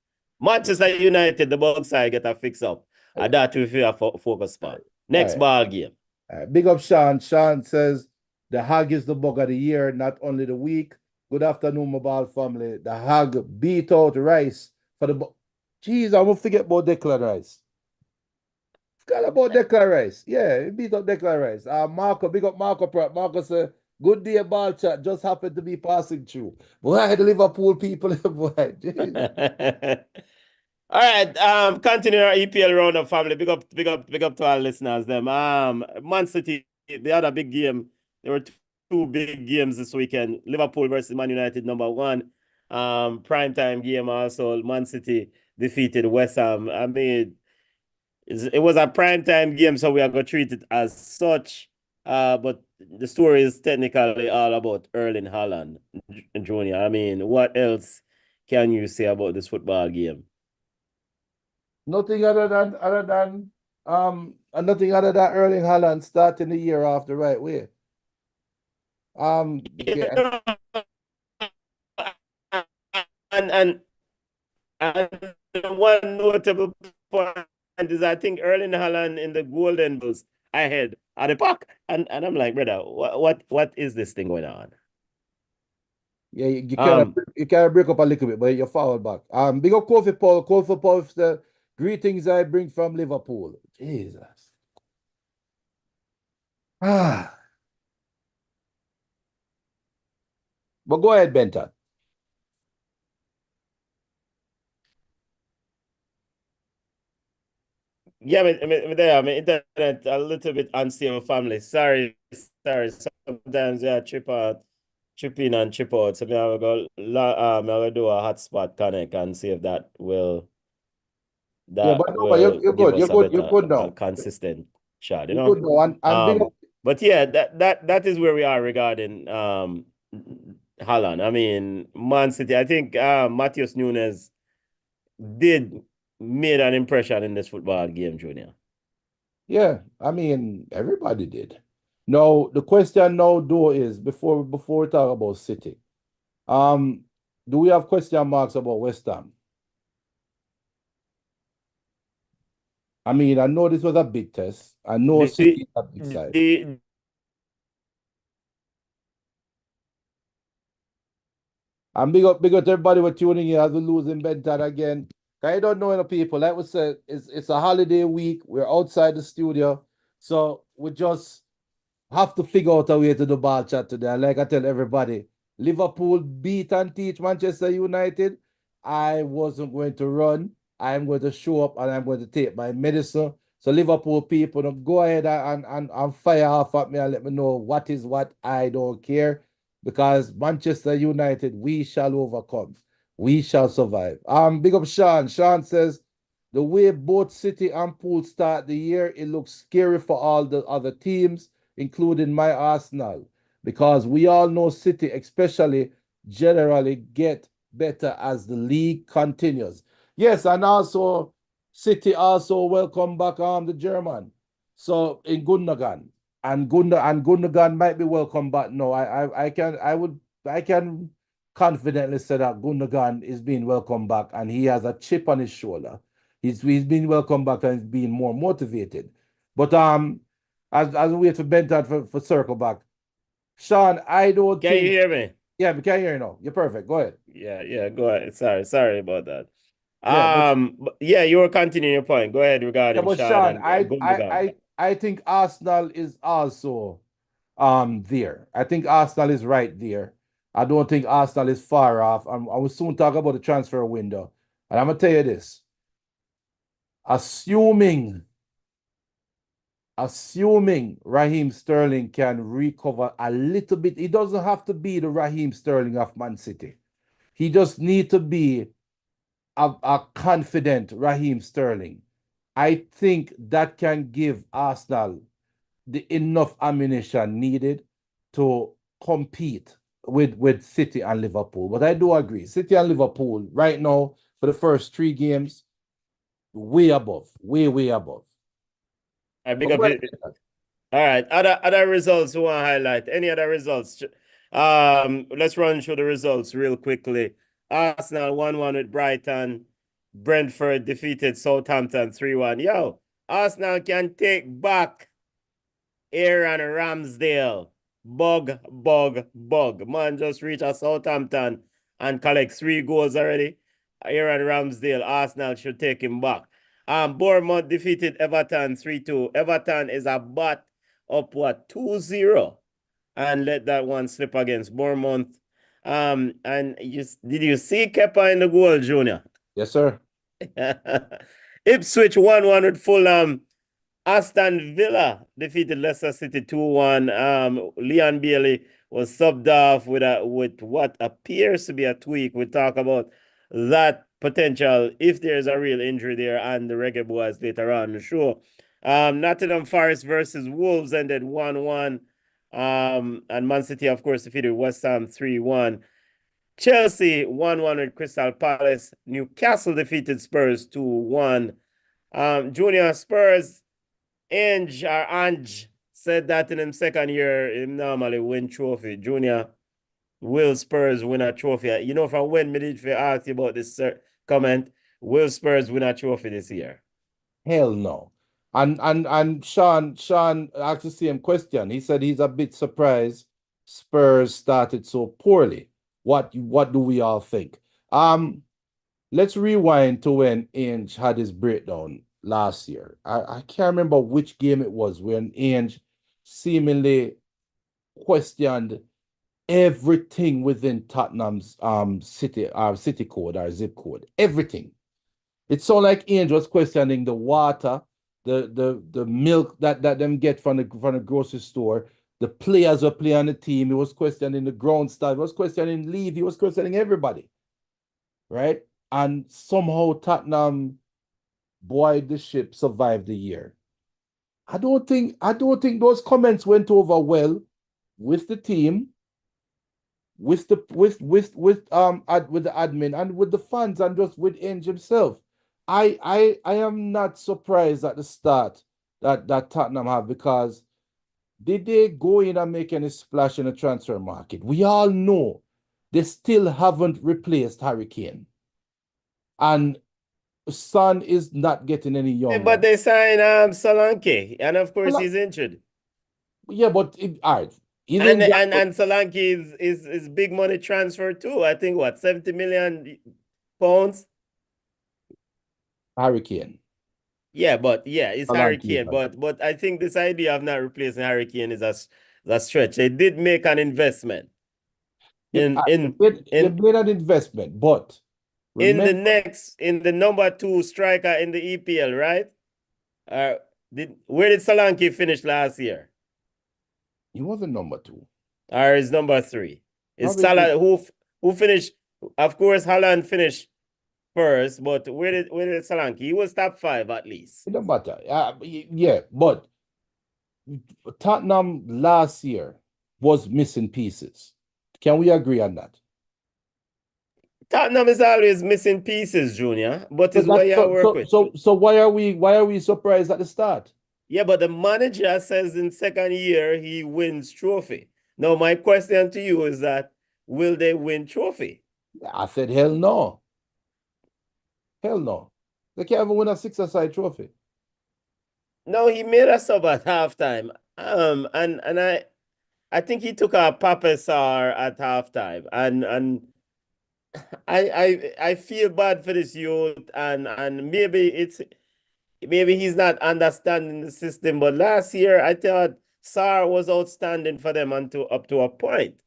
Speaker 1: Manchester United, the bug side get a fix up. And that we feel focus
Speaker 2: All
Speaker 1: spot. Next
Speaker 2: right.
Speaker 1: ball game.
Speaker 2: All right. Big up Sean. Sean says the hag is the bug of the year, not only the week. Good afternoon, my ball family. The hag beat out Rice for the. Jeez, I won't forget about Declan Rice. Forgot about Declan Rice. Yeah, he beat up Declan Rice. Marco, big up Marco Pratt. Marco said, good day, ball chat. Just happened to be passing through. Boy, the Liverpool people, boy. Jeez.
Speaker 1: All right, continue our EPL roundup, family. Big up to our listeners. Them, Man City, the other big game. There were two big games this weekend. Liverpool versus Man United, number one. Prime time game also. Man City defeated West Ham. I mean, it was a prime time game, so we are going to treat it as such. But the story is technically all about Erling Haaland Jr. I mean, what else can you say about this football game?
Speaker 2: Nothing nothing other than Erling Haaland starting the year off the right way. Yeah,
Speaker 1: and and and one notable point is I think Erling Haaland in the Golden Bulls ahead at the park, and I'm like, brother, what is this thing going on?
Speaker 2: yeah,
Speaker 1: Um,
Speaker 2: you can break up a little bit, but you're forward back. Big up Kofi Paul. Kofi Paul, the greetings I bring from Liverpool. Jesus. Ah, but go ahead, Benton.
Speaker 1: yeah, I mean, internet a little bit unstable, family. Sorry. Sometimes yeah, chip in and chip out. So I will do a hotspot connect and see if
Speaker 2: Yeah,
Speaker 1: that
Speaker 2: but no, but
Speaker 1: will
Speaker 2: you're
Speaker 1: give
Speaker 2: good.
Speaker 1: us a
Speaker 2: You're
Speaker 1: better,
Speaker 2: good now.
Speaker 1: consistent shot, you
Speaker 2: You're good
Speaker 1: know.
Speaker 2: now. And big up.
Speaker 1: But yeah, that is where we are regarding Haaland. I mean, Man City. I think Matheus Nunes did made an impression in this football game, Junior.
Speaker 2: Yeah, I mean, everybody did. Now, the question now, though, is before we talk about City, um, do we have question marks about West Ham? I mean, I know this was a big test. I know City
Speaker 1: The
Speaker 2: is a big side.
Speaker 1: the
Speaker 2: And big up to everybody for tuning in as we losing Benton again. I don't know any people. Like we said, it's a holiday week. We're outside the studio. So we just have to figure out a way to do ball chat today. And like I tell everybody, Liverpool beat and teach Manchester United. I wasn't going to run. I'm going to show up and I'm going to take my medicine. So Liverpool people, go ahead and fire off at me and let me know what is what. I don't care because Manchester United, we shall overcome. We shall survive. Big up Sean. Sean says the way both City and Pool start the year, it looks scary for all the other teams including my Arsenal, because we all know City, especially, generally get better as the league continues. Yes, and also City also welcome back the German. So in Gundogan. And Gundogan might be welcome back. No, I can confidently say that Gundogan is being welcomed back and he has a chip on his shoulder. He's been welcomed back and he's being more motivated. But as we wait for Benton for circle back. Sean, I don't
Speaker 1: can you
Speaker 2: think.
Speaker 1: hear me?
Speaker 2: Yeah, we can hear you now. You're perfect. Go ahead.
Speaker 1: Yeah, go ahead. Sorry about that.
Speaker 2: Yeah,
Speaker 1: But yeah, you were continuing your point. Go ahead regarding
Speaker 2: but
Speaker 1: Sean
Speaker 2: Sean,
Speaker 1: and Gundogan.
Speaker 2: I think Arsenal is also there. I think Arsenal is right there. I don't think Arsenal is far off. I will soon talk about the transfer window. And I'm gonna tell you this. Assuming assuming Raheem Sterling can recover a little bit, he doesn't have to be the Raheem Sterling of Man City. He just need to be a confident Raheem Sterling, I think that can give Arsenal the enough ammunition needed to compete with City and Liverpool. But I do agree, City and Liverpool right now for the first 3 games, way above, way above.
Speaker 1: I big
Speaker 2: But
Speaker 1: up
Speaker 2: go
Speaker 1: you. All right. Other results we want to highlight. Any other results? Let's run through the results real quickly. Arsenal 1-1 with Brighton. Brentford defeated Southampton 3-1. Yo, Arsenal can take back Aaron Ramsdale. Bug. Man just reached a Southampton and collect 3 goals already. Aaron Ramsdale, Arsenal should take him back. Bournemouth defeated Everton 3-2. Everton is about up what 2-0 and let that one slip against Bournemouth. And did you see Kepa in the goal, Junior?
Speaker 2: Yes, sir.
Speaker 1: Ipswich 1-1 with Fulham. Aston Villa defeated Leicester City 2-1. Leon Bailey was subbed off with what appears to be a tweak. We'll talk about that potential if there's a real injury there and the Reggae Boys later on the show. Nottingham Forest versus Wolves ended 1-1. And Man City, of course, defeated West Ham 3-1. Chelsea 1-1 with Crystal Palace. Newcastle defeated Spurs 2-1. Junior Spurs, Ange said that in his second year, he normally win trophy. Junior, will Spurs win a trophy? You know, from when me did ask you about this comment, will Spurs win a trophy this year?
Speaker 2: Hell no. And Sean asked the same question. He said he's a bit surprised Spurs started so poorly. What do we all think? Let's rewind to when Ainge had his breakdown last year. I can't remember which game it was when Ainge seemingly questioned everything within Tottenham's city code or zip code. Everything. It sounded like Ainge was questioning the water, the milk that them get from the grocery store. The players were playing on the team. He was questioning the ground staff. He was questioning leave. He was questioning everybody. Right? And somehow Tottenham buoyed the ship, survived the year. I don't think those comments went over well with the team, with the with the admin and with the fans and just with Ainge himself. I am not surprised at the start that Tottenham have, because did they go in and make any splash in the transfer market? We all know they still haven't replaced Harry Kane. And Son is not getting any younger.
Speaker 1: But they signed Solanke, and of course he's injured.
Speaker 2: Yeah, but all right.
Speaker 1: And Solanke is big money transfer too. I think what, 70 million pounds?
Speaker 2: Harry Kane.
Speaker 1: Yeah, but yeah, it's Harry
Speaker 2: Solanke
Speaker 1: Kane. But I think this idea of not replacing Harry Kane is a stretch. They did make an investment
Speaker 2: You
Speaker 1: in
Speaker 2: made an investment, but remember,
Speaker 1: in the number 2 striker in the EPL, right? Where did Solanke finish last year?
Speaker 2: he wasn't number 2.
Speaker 1: Or is number 3? Is
Speaker 2: Probably
Speaker 1: Salah who finished? Of course, Haaland finished first, but where did Solanke? He was top 5 at least.
Speaker 2: it don't matter. Yeah, but Tottenham last year was missing pieces. Can we agree on that?
Speaker 1: Tottenham is always missing pieces, Junior, but
Speaker 2: So
Speaker 1: it's what you work with.
Speaker 2: So why are we surprised at the start?
Speaker 1: Yeah, but the manager says in second year he wins trophy. Now, my question to you is that will they win trophy?
Speaker 2: I said, hell no. Hell no. They can't even win a six-a-side trophy.
Speaker 1: No, he made us up at halftime. And I think he took a Papa Sar at halftime. And I feel bad for this youth, and maybe he's not understanding the system. But last year I thought Sar was outstanding for them up to a point.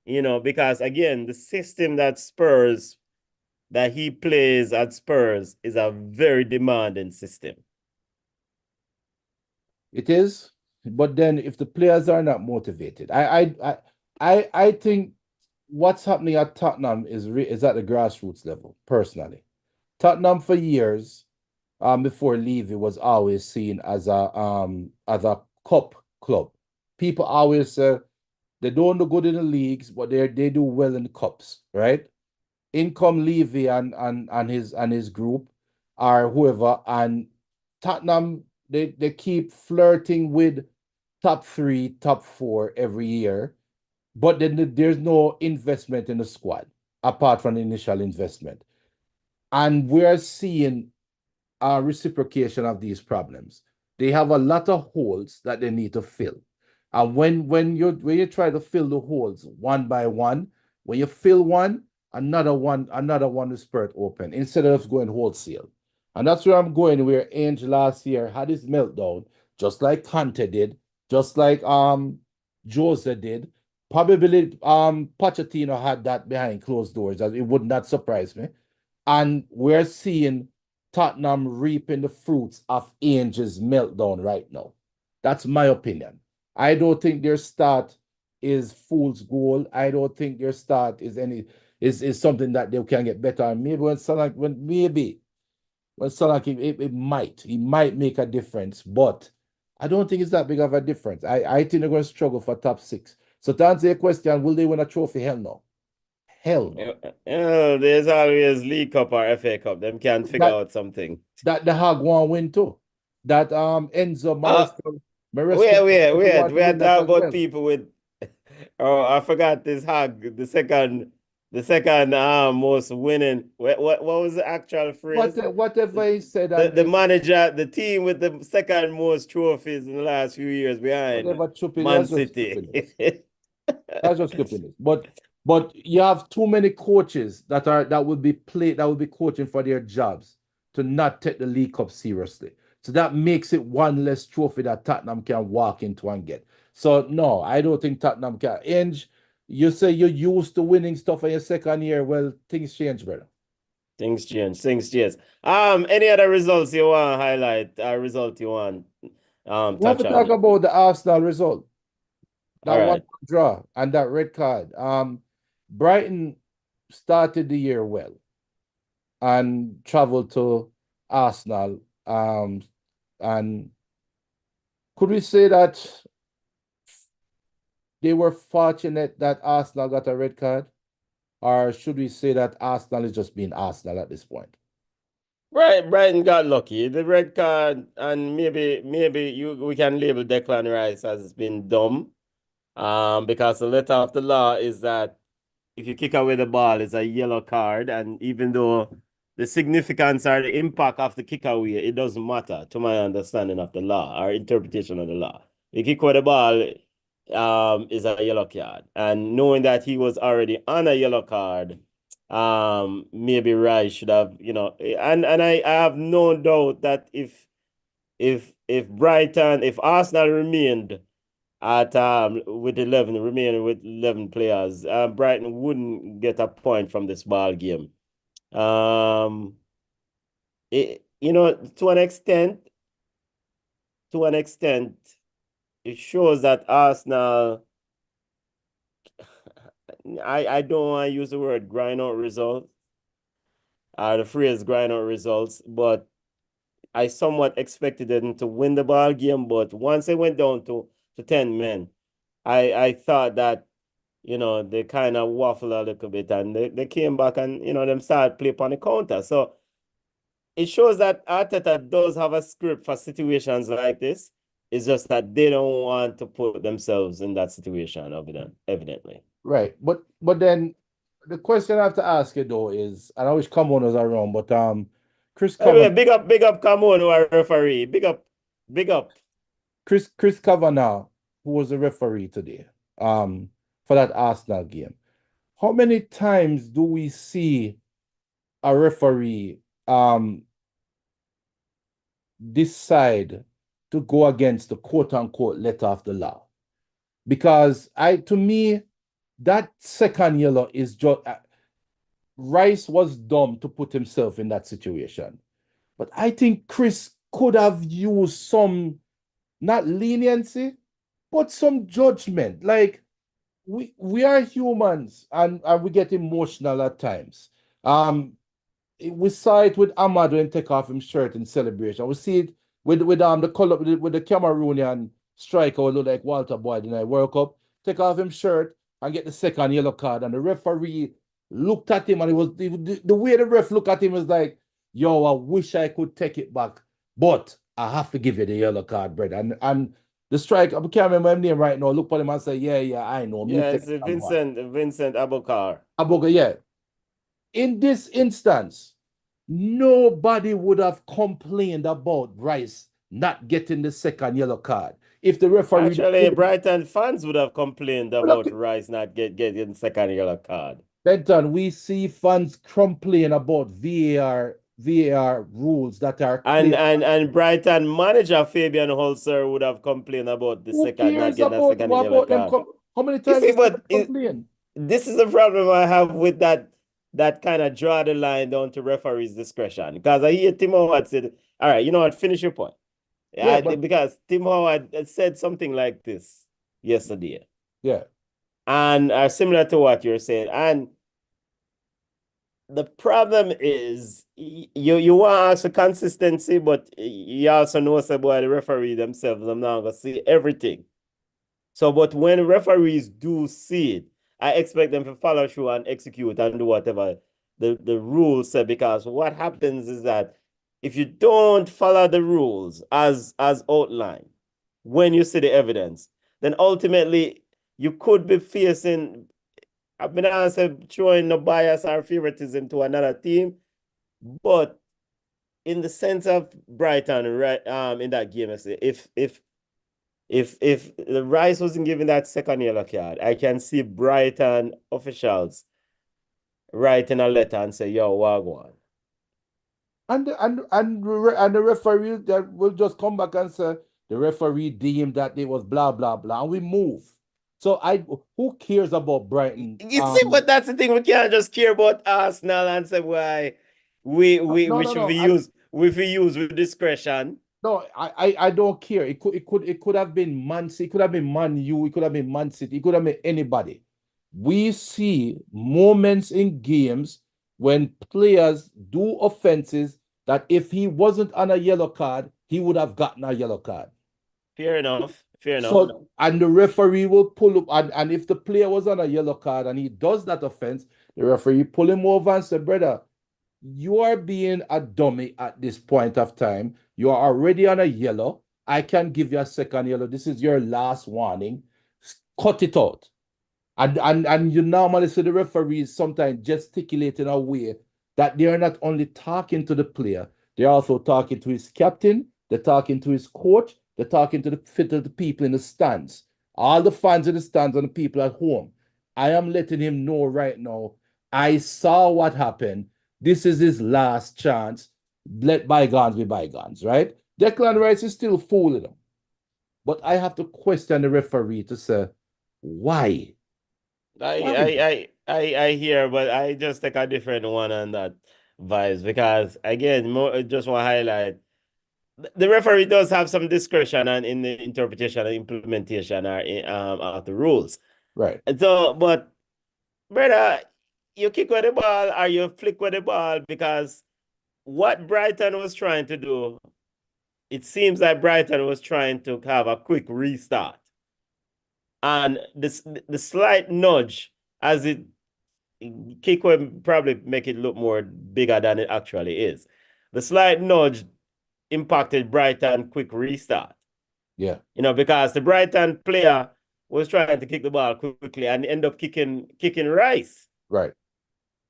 Speaker 1: You know, because again, the system that he plays at Spurs is a very demanding system.
Speaker 2: It is, but then if the players are not motivated, I think what's happening at Tottenham is at the grassroots level, personally. Tottenham for years, before Levy was always seen as a cup club. People always say they don't do good in the leagues, but they do well in the cups, right? In come Levy and his group or whoever, and Tottenham they keep flirting with top three, top four every year, but then there's no investment in the squad apart from the initial investment. And we're seeing a reciprocation of these problems. They have a lot of holes that they need to fill. And when you try to fill the holes one by one, when you fill one, another one is spurt open instead of going wholesale. And that's where I'm going, where Ainge last year had his meltdown, just like Conte did, just like Jose did. Probably Pochettino had that behind closed doors. It would not surprise me. And we're seeing Tottenham reaping the fruits of Ainge's meltdown right now. That's my opinion. I don't think their start is fool's gold. I don't think their start is something that they can get better. And maybe when Salah he might make a difference, but I don't think it's that big of a difference. I think they're going to struggle for top six. So to answer your question, will they win a trophy? Hell no. Hell no.
Speaker 1: There's always League Cup or FA Cup. Them can't figure
Speaker 2: That
Speaker 1: out something.
Speaker 2: that the Hag want to win too. That Enzo
Speaker 1: Uh,
Speaker 2: Maresca
Speaker 1: wait.
Speaker 2: want to
Speaker 1: We
Speaker 2: win
Speaker 1: had
Speaker 2: that
Speaker 1: talk
Speaker 2: as
Speaker 1: about
Speaker 2: well.
Speaker 1: people with oh, I forgot this Hag, the second most winning. What was the actual phrase?
Speaker 2: Whatever he said
Speaker 1: The
Speaker 2: and
Speaker 1: manager, the team with the second most trophies in the last few years behind
Speaker 2: whatever stupid,
Speaker 1: Man
Speaker 2: that's just
Speaker 1: City.
Speaker 2: stupidness. That's just stupidness. But you have too many coaches that will be coaching for their jobs to not take the League Cup seriously. So that makes it one less trophy that Tottenham can walk into and get. So no, I don't think Tottenham can. Inge, you say you're used to winning stuff in your second year. Well, things change, brother.
Speaker 1: Things change. Things change. Any other results you want to highlight? Result you want
Speaker 2: We have to
Speaker 1: touch
Speaker 2: talk
Speaker 1: on?
Speaker 2: about the Arsenal result.
Speaker 1: All
Speaker 2: That one
Speaker 1: right.
Speaker 2: draw and that red card. Brighton started the year well and traveled to Arsenal. And could we say that they were fortunate that Arsenal got a red card? Or should we say that Arsenal is just being Arsenal at this point?
Speaker 1: Right, Brighton got lucky. The red card, and maybe we can label Declan Rice as being dumb. Because the letter of the law is that if you kick away the ball, it's a yellow card, and even though the significance or the impact of the kick away, it doesn't matter to my understanding of the law or interpretation of the law. The kick away the ball is a yellow card. And knowing that he was already on a yellow card, maybe Rice should have, and I have no doubt that if Arsenal remained at with 11 remaining with 11 players, Brighton wouldn't get a point from this ball game. Um, to an extent, it shows that Arsenal. I don't want to use the word grind out results, the phrase grind out results, but I somewhat expected them to win the ball game. But once they went down to 10 men, I thought that they kind of waffle a little bit and they came back and, them started play on the counter. So it shows that Arteta does have a script for situations like this. It's just that they don't want to put themselves in that situation, evidently.
Speaker 2: Right. But then the question I have to ask you though is, and I wish Camonos are wrong, but Chris
Speaker 1: By the way,
Speaker 2: Kavanagh,
Speaker 1: big up, come on, our referee. Big up, big up.
Speaker 2: Chris Kavanagh, who was the referee today, for that Arsenal game. How many times do we see a referee decide to go against the quote unquote letter of the law? Because to me, that second yellow is just Rice was dumb to put himself in that situation. But I think Chris could have used some, not leniency, but some judgment. Like we are humans and we get emotional at times. Um, we saw it with Ahmad when he take off his shirt in celebration. We see it with the color with the Cameroonian striker who look like Walter Boyd in the World Cup. Take off his shirt and get the second yellow card. And the referee looked at him and it was the way the ref looked at him was like, yo, I wish I could take it back, but I have to give you the yellow card, brother. And the striker, I can't remember his name right now. Look at him and say, yeah, I know. Me
Speaker 1: Yeah,
Speaker 2: take
Speaker 1: it's
Speaker 2: it and go.
Speaker 1: Vincent Abokar.
Speaker 2: Aboga, yeah. In this instance, nobody would have complained about Rice not getting the second yellow card. If the referee
Speaker 1: Actually, Brighton fans would have complained
Speaker 2: would have
Speaker 1: about Rice not getting second yellow card.
Speaker 2: Benton, we see fans complain about VAR rules that are
Speaker 1: And
Speaker 2: clear.
Speaker 1: and Brighton manager Fabian Holzer would have complained about the
Speaker 2: Who
Speaker 1: second not
Speaker 2: cares
Speaker 1: getting a
Speaker 2: about
Speaker 1: second
Speaker 2: what
Speaker 1: yellow
Speaker 2: about them?
Speaker 1: card.
Speaker 2: How many
Speaker 1: You
Speaker 2: times
Speaker 1: see,
Speaker 2: is
Speaker 1: but
Speaker 2: complain?
Speaker 1: this is the problem I have with that kind of draw the line down to referees' discretion. Because I hear Tim Howard said, all right, you know what, finish your point.
Speaker 2: Yeah, but
Speaker 1: Because Tim Howard said something like this yesterday.
Speaker 2: yeah.
Speaker 1: And are similar to what you're saying. And the problem is you want to ask for consistency, but you also know about the referee themselves. I'm not gonna see everything. So, but when referees do see it, I expect them to follow through and execute and do whatever the rules say. Because what happens is that if you don't follow the rules as outlined, when you see the evidence, then ultimately you could be facing, I've been honest, showing no bias or favoritism to another team, but in the sense of Brighton, right, in that game, I say, if the Rice wasn't given that second yellow card, I can see Brighton officials writing a letter and say, "Yo, Wagwan."
Speaker 2: And the referee that will just come back and say the referee deemed that it was blah blah blah, and we move. So who cares about Brighton?
Speaker 1: You see, but that's the thing. We can't just care about Arsenal and say why
Speaker 2: No,
Speaker 1: we
Speaker 2: no,
Speaker 1: should
Speaker 2: no.
Speaker 1: be used we should use with discretion.
Speaker 2: No, I don't care. It could have been Man City, it could have been Man U, it could have been Man City, it could have been anybody. We see moments in games when players do offenses that if he wasn't on a yellow card, he would have gotten a yellow card.
Speaker 1: Fair enough. Fair enough.
Speaker 2: So, and the referee will pull up, and if the player was on a yellow card and he does that offense, the referee pull him over and say, brother, you are being a dummy at this point of time. You are already on a yellow. I can give you a second yellow. This is your last warning. Cut it out. And you normally see the referees sometimes gesticulate in a way that they are not only talking to the player, they're also talking to his captain, they're talking to his coach, they're talking to the people in the stands, all the fans in the stands and the people at home. I am letting him know right now. I saw what happened. This is his last chance. Let bygones be bygones, right? Declan Rice is still fooling them. But I have to question the referee to say, why? Why?
Speaker 1: I hear, but I just take a different one on that vibes because again, more just want to highlight the referee does have some discretion and in the interpretation and implementation of the rules.
Speaker 2: Right.
Speaker 1: And so, but brother, you kick with the ball or you flick with the ball because what Brighton was trying to do, it seems like Brighton was trying to have a quick restart. And the slight nudge as it kick would probably make it look more bigger than it actually is. The slight nudge impacted Brighton quick restart.
Speaker 2: Yeah.
Speaker 1: You know, because the Brighton player was trying to kick the ball quickly and end up kicking Rice.
Speaker 2: Right.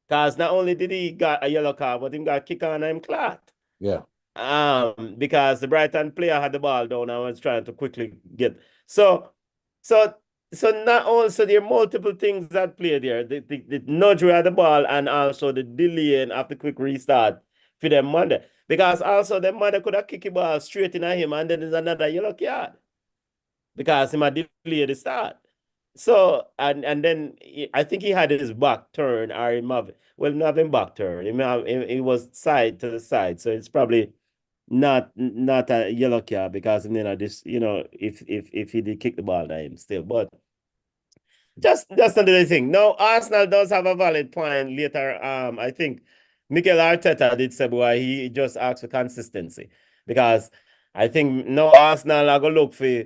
Speaker 1: Because not only did he got a yellow card, but he got kick on him clot.
Speaker 2: Yeah.
Speaker 1: Because the Brighton player had the ball down and was trying to quickly get so not also there are multiple things that play there. The nudge where the ball and also the delaying of the quick restart for them Monday. Because also the Monday could have kicked the ball straight in at him and then there's another yellow card. Because he might delay the start. So and then I think he had his back turn or he might well not having back turn. He was side to the side. So it's probably not a yellow card because this if he did kick the ball at him still. But just another thing. Now Arsenal does have a valid point later. I think Mikel Arteta did say, boy, he just asked for consistency because I think now Arsenal are going to look for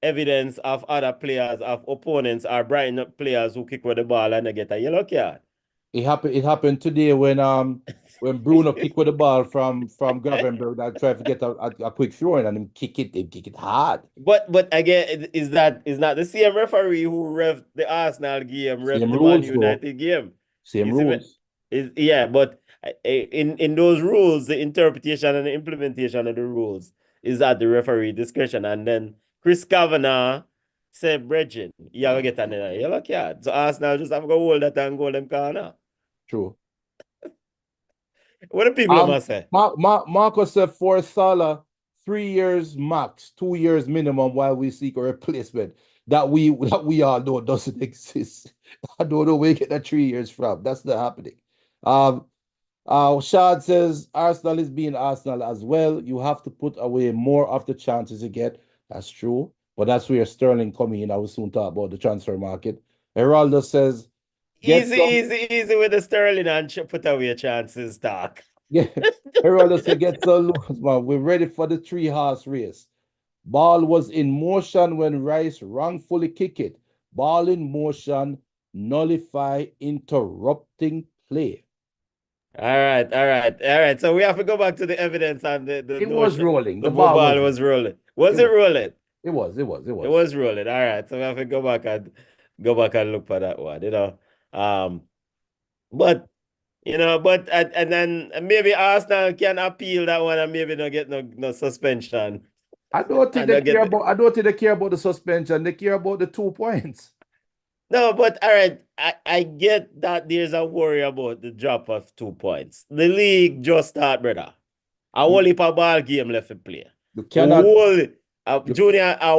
Speaker 1: evidence of other players, of opponents, or brighten players who kick with the ball and they get a yellow card.
Speaker 2: It happened today when Bruno kicked with the ball from Gravenberg and tried to get a quick throw in and him kick it hard.
Speaker 1: But again, is not the same referee who ref the Arsenal game, ref
Speaker 2: Same
Speaker 1: the Man
Speaker 2: rules though.
Speaker 1: United game.
Speaker 2: Same
Speaker 1: You see me?
Speaker 2: rules.
Speaker 1: Yeah, but in those rules, the interpretation and the implementation of the rules is at the referee discretion. And then Chris Kavanagh said, Bridget, you have to get an yellow card. So Arsenal just have to go hold that and go them corner.
Speaker 2: True.
Speaker 1: What do people must say?
Speaker 2: Marcus said for Salah, 3 years max, 2 years minimum while we seek a replacement. That we all know doesn't exist. I don't know where you get that 3 years from. That's not happening. Um, Shad says Arsenal is being Arsenal as well. You have to put away more of the chances you get. That's true. But that's where Sterling coming in. I will soon talk about the transfer market. Geraldo says, get
Speaker 1: Easy,
Speaker 2: some.
Speaker 1: easy, easy with the Sterling and put away your chances, talk.
Speaker 2: Yeah. Geraldo said, get some loose, man. We're ready for the 3-horse race. Ball was in motion when Rice wrongfully kicked it. Ball in motion, nullify interrupting play.
Speaker 1: All right, all right, all right. So we have to go back to the evidence and the
Speaker 2: It was
Speaker 1: notion
Speaker 2: rolling.
Speaker 1: the
Speaker 2: The ball
Speaker 1: ball
Speaker 2: was.
Speaker 1: was rolling. Was
Speaker 2: It
Speaker 1: it
Speaker 2: was.
Speaker 1: rolling?
Speaker 2: It was. It was. It
Speaker 1: It
Speaker 2: was.
Speaker 1: was rolling. All right. So we have to go back and look for that one. Um, but and then maybe Arsenal can appeal that one and maybe not get no suspension
Speaker 2: I don't think
Speaker 1: and
Speaker 2: they
Speaker 1: not
Speaker 2: care
Speaker 1: get
Speaker 2: about. I don't think they care about the suspension. They care about the 2 points.
Speaker 1: no, but all right, I get that there's a worry about the drop of 2 points. The league just start, brother. A whole
Speaker 2: You,
Speaker 1: heap of ball game left to play.
Speaker 2: you
Speaker 1: A
Speaker 2: cannot.
Speaker 1: whole
Speaker 2: You,
Speaker 1: junior, a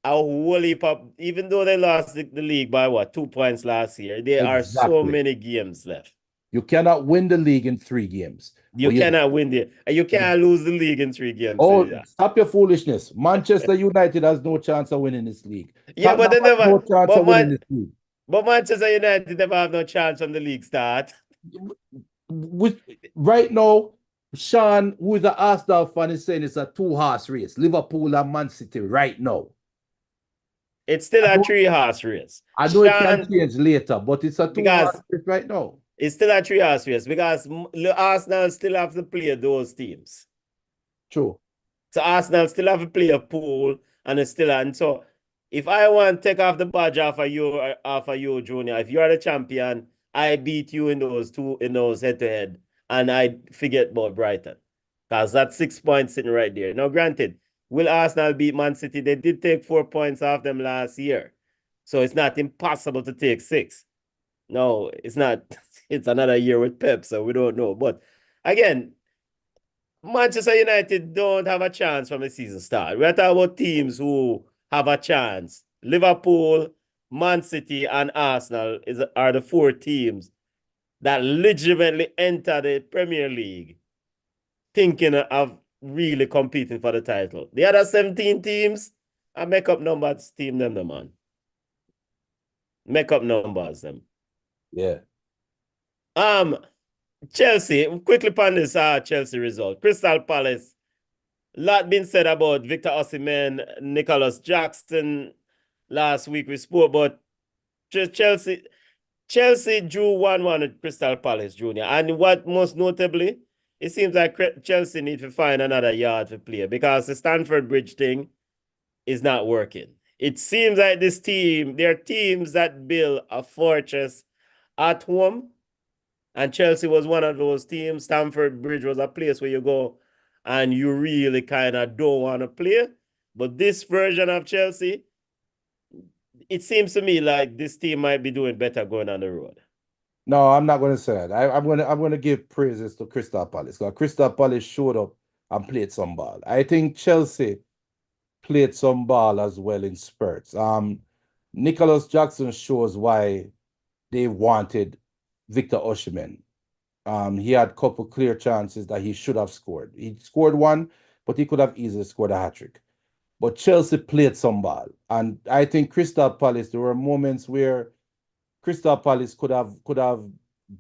Speaker 1: whole heap of, even though they lost the league by what, 2 points last year, there are so
Speaker 2: exactly.
Speaker 1: many games left.
Speaker 2: You cannot win the league in 3 games.
Speaker 1: You
Speaker 2: But
Speaker 1: cannot win you can't lose the league in 3 games.
Speaker 2: oh,
Speaker 1: Yeah,
Speaker 2: stop your foolishness. Manchester United has no chance of winning this league.
Speaker 1: yeah, but
Speaker 2: Tottenham
Speaker 1: they
Speaker 2: has no
Speaker 1: never
Speaker 2: chance of winning this league.
Speaker 1: but Manchester United never have no chance on the league start.
Speaker 2: Right now, Sean, who is an Arsenal fan, is saying it's a 2-horse race. Liverpool and Man City right now.
Speaker 1: It's still
Speaker 2: I
Speaker 1: a
Speaker 2: know,
Speaker 1: 3 horse race.
Speaker 2: I know it can
Speaker 1: Sean,
Speaker 2: change later, but it's a 2-horse
Speaker 1: because
Speaker 2: race right now.
Speaker 1: it's still a 3 horse race because Arsenal still have to play those teams.
Speaker 2: True.
Speaker 1: So Arsenal still have to play a pool and it's still and so if I want to take off the badge off of you, Junior, if you are the champion, I beat you in those head-to-head, and I forget about Brighton. Because that's 6 points sitting right there. Now, granted, will Arsenal beat Man City? They did take 4 points off them last year. So it's not impossible to take 6. No, it's not. It's another year with Pep, so we don't know. But again, Manchester United don't have a chance from the season start. We're talking about teams who have a chance. Liverpool, Man City, and Arsenal are the 4 teams that legitimately enter the Premier League thinking of really competing for the title. The other 17 teams are make up numbers team them, man. Make up numbers them.
Speaker 2: Yeah.
Speaker 1: Chelsea, quickly upon this Chelsea result. Crystal Palace, lot been said about Victor Osimhen, Nicholas Jackson. Last week we spoke about Chelsea. Chelsea drew 1-1 with Crystal Palace, Junior. And what most notably, it seems like Chelsea need to find another yard to play because the Stamford Bridge thing is not working. It seems like this team, there are teams that build a fortress at home, and Chelsea was one of those teams. Stamford Bridge was a place where you go and you really kind of don't want to play. But this version of Chelsea, it seems to me like this team might be doing better going on the road.
Speaker 2: No, I'm not going to say that. I'm going to give praises to Crystal Palace because Crystal Palace showed up and played some ball. I think Chelsea played some ball as well in spurts. Nicholas Jackson shows why they wanted Victor Osimhen. He had a couple clear chances that he should have scored. He scored one, but he could have easily scored a hat-trick. But Chelsea played some ball. And I think Crystal Palace, there were moments where Crystal Palace could have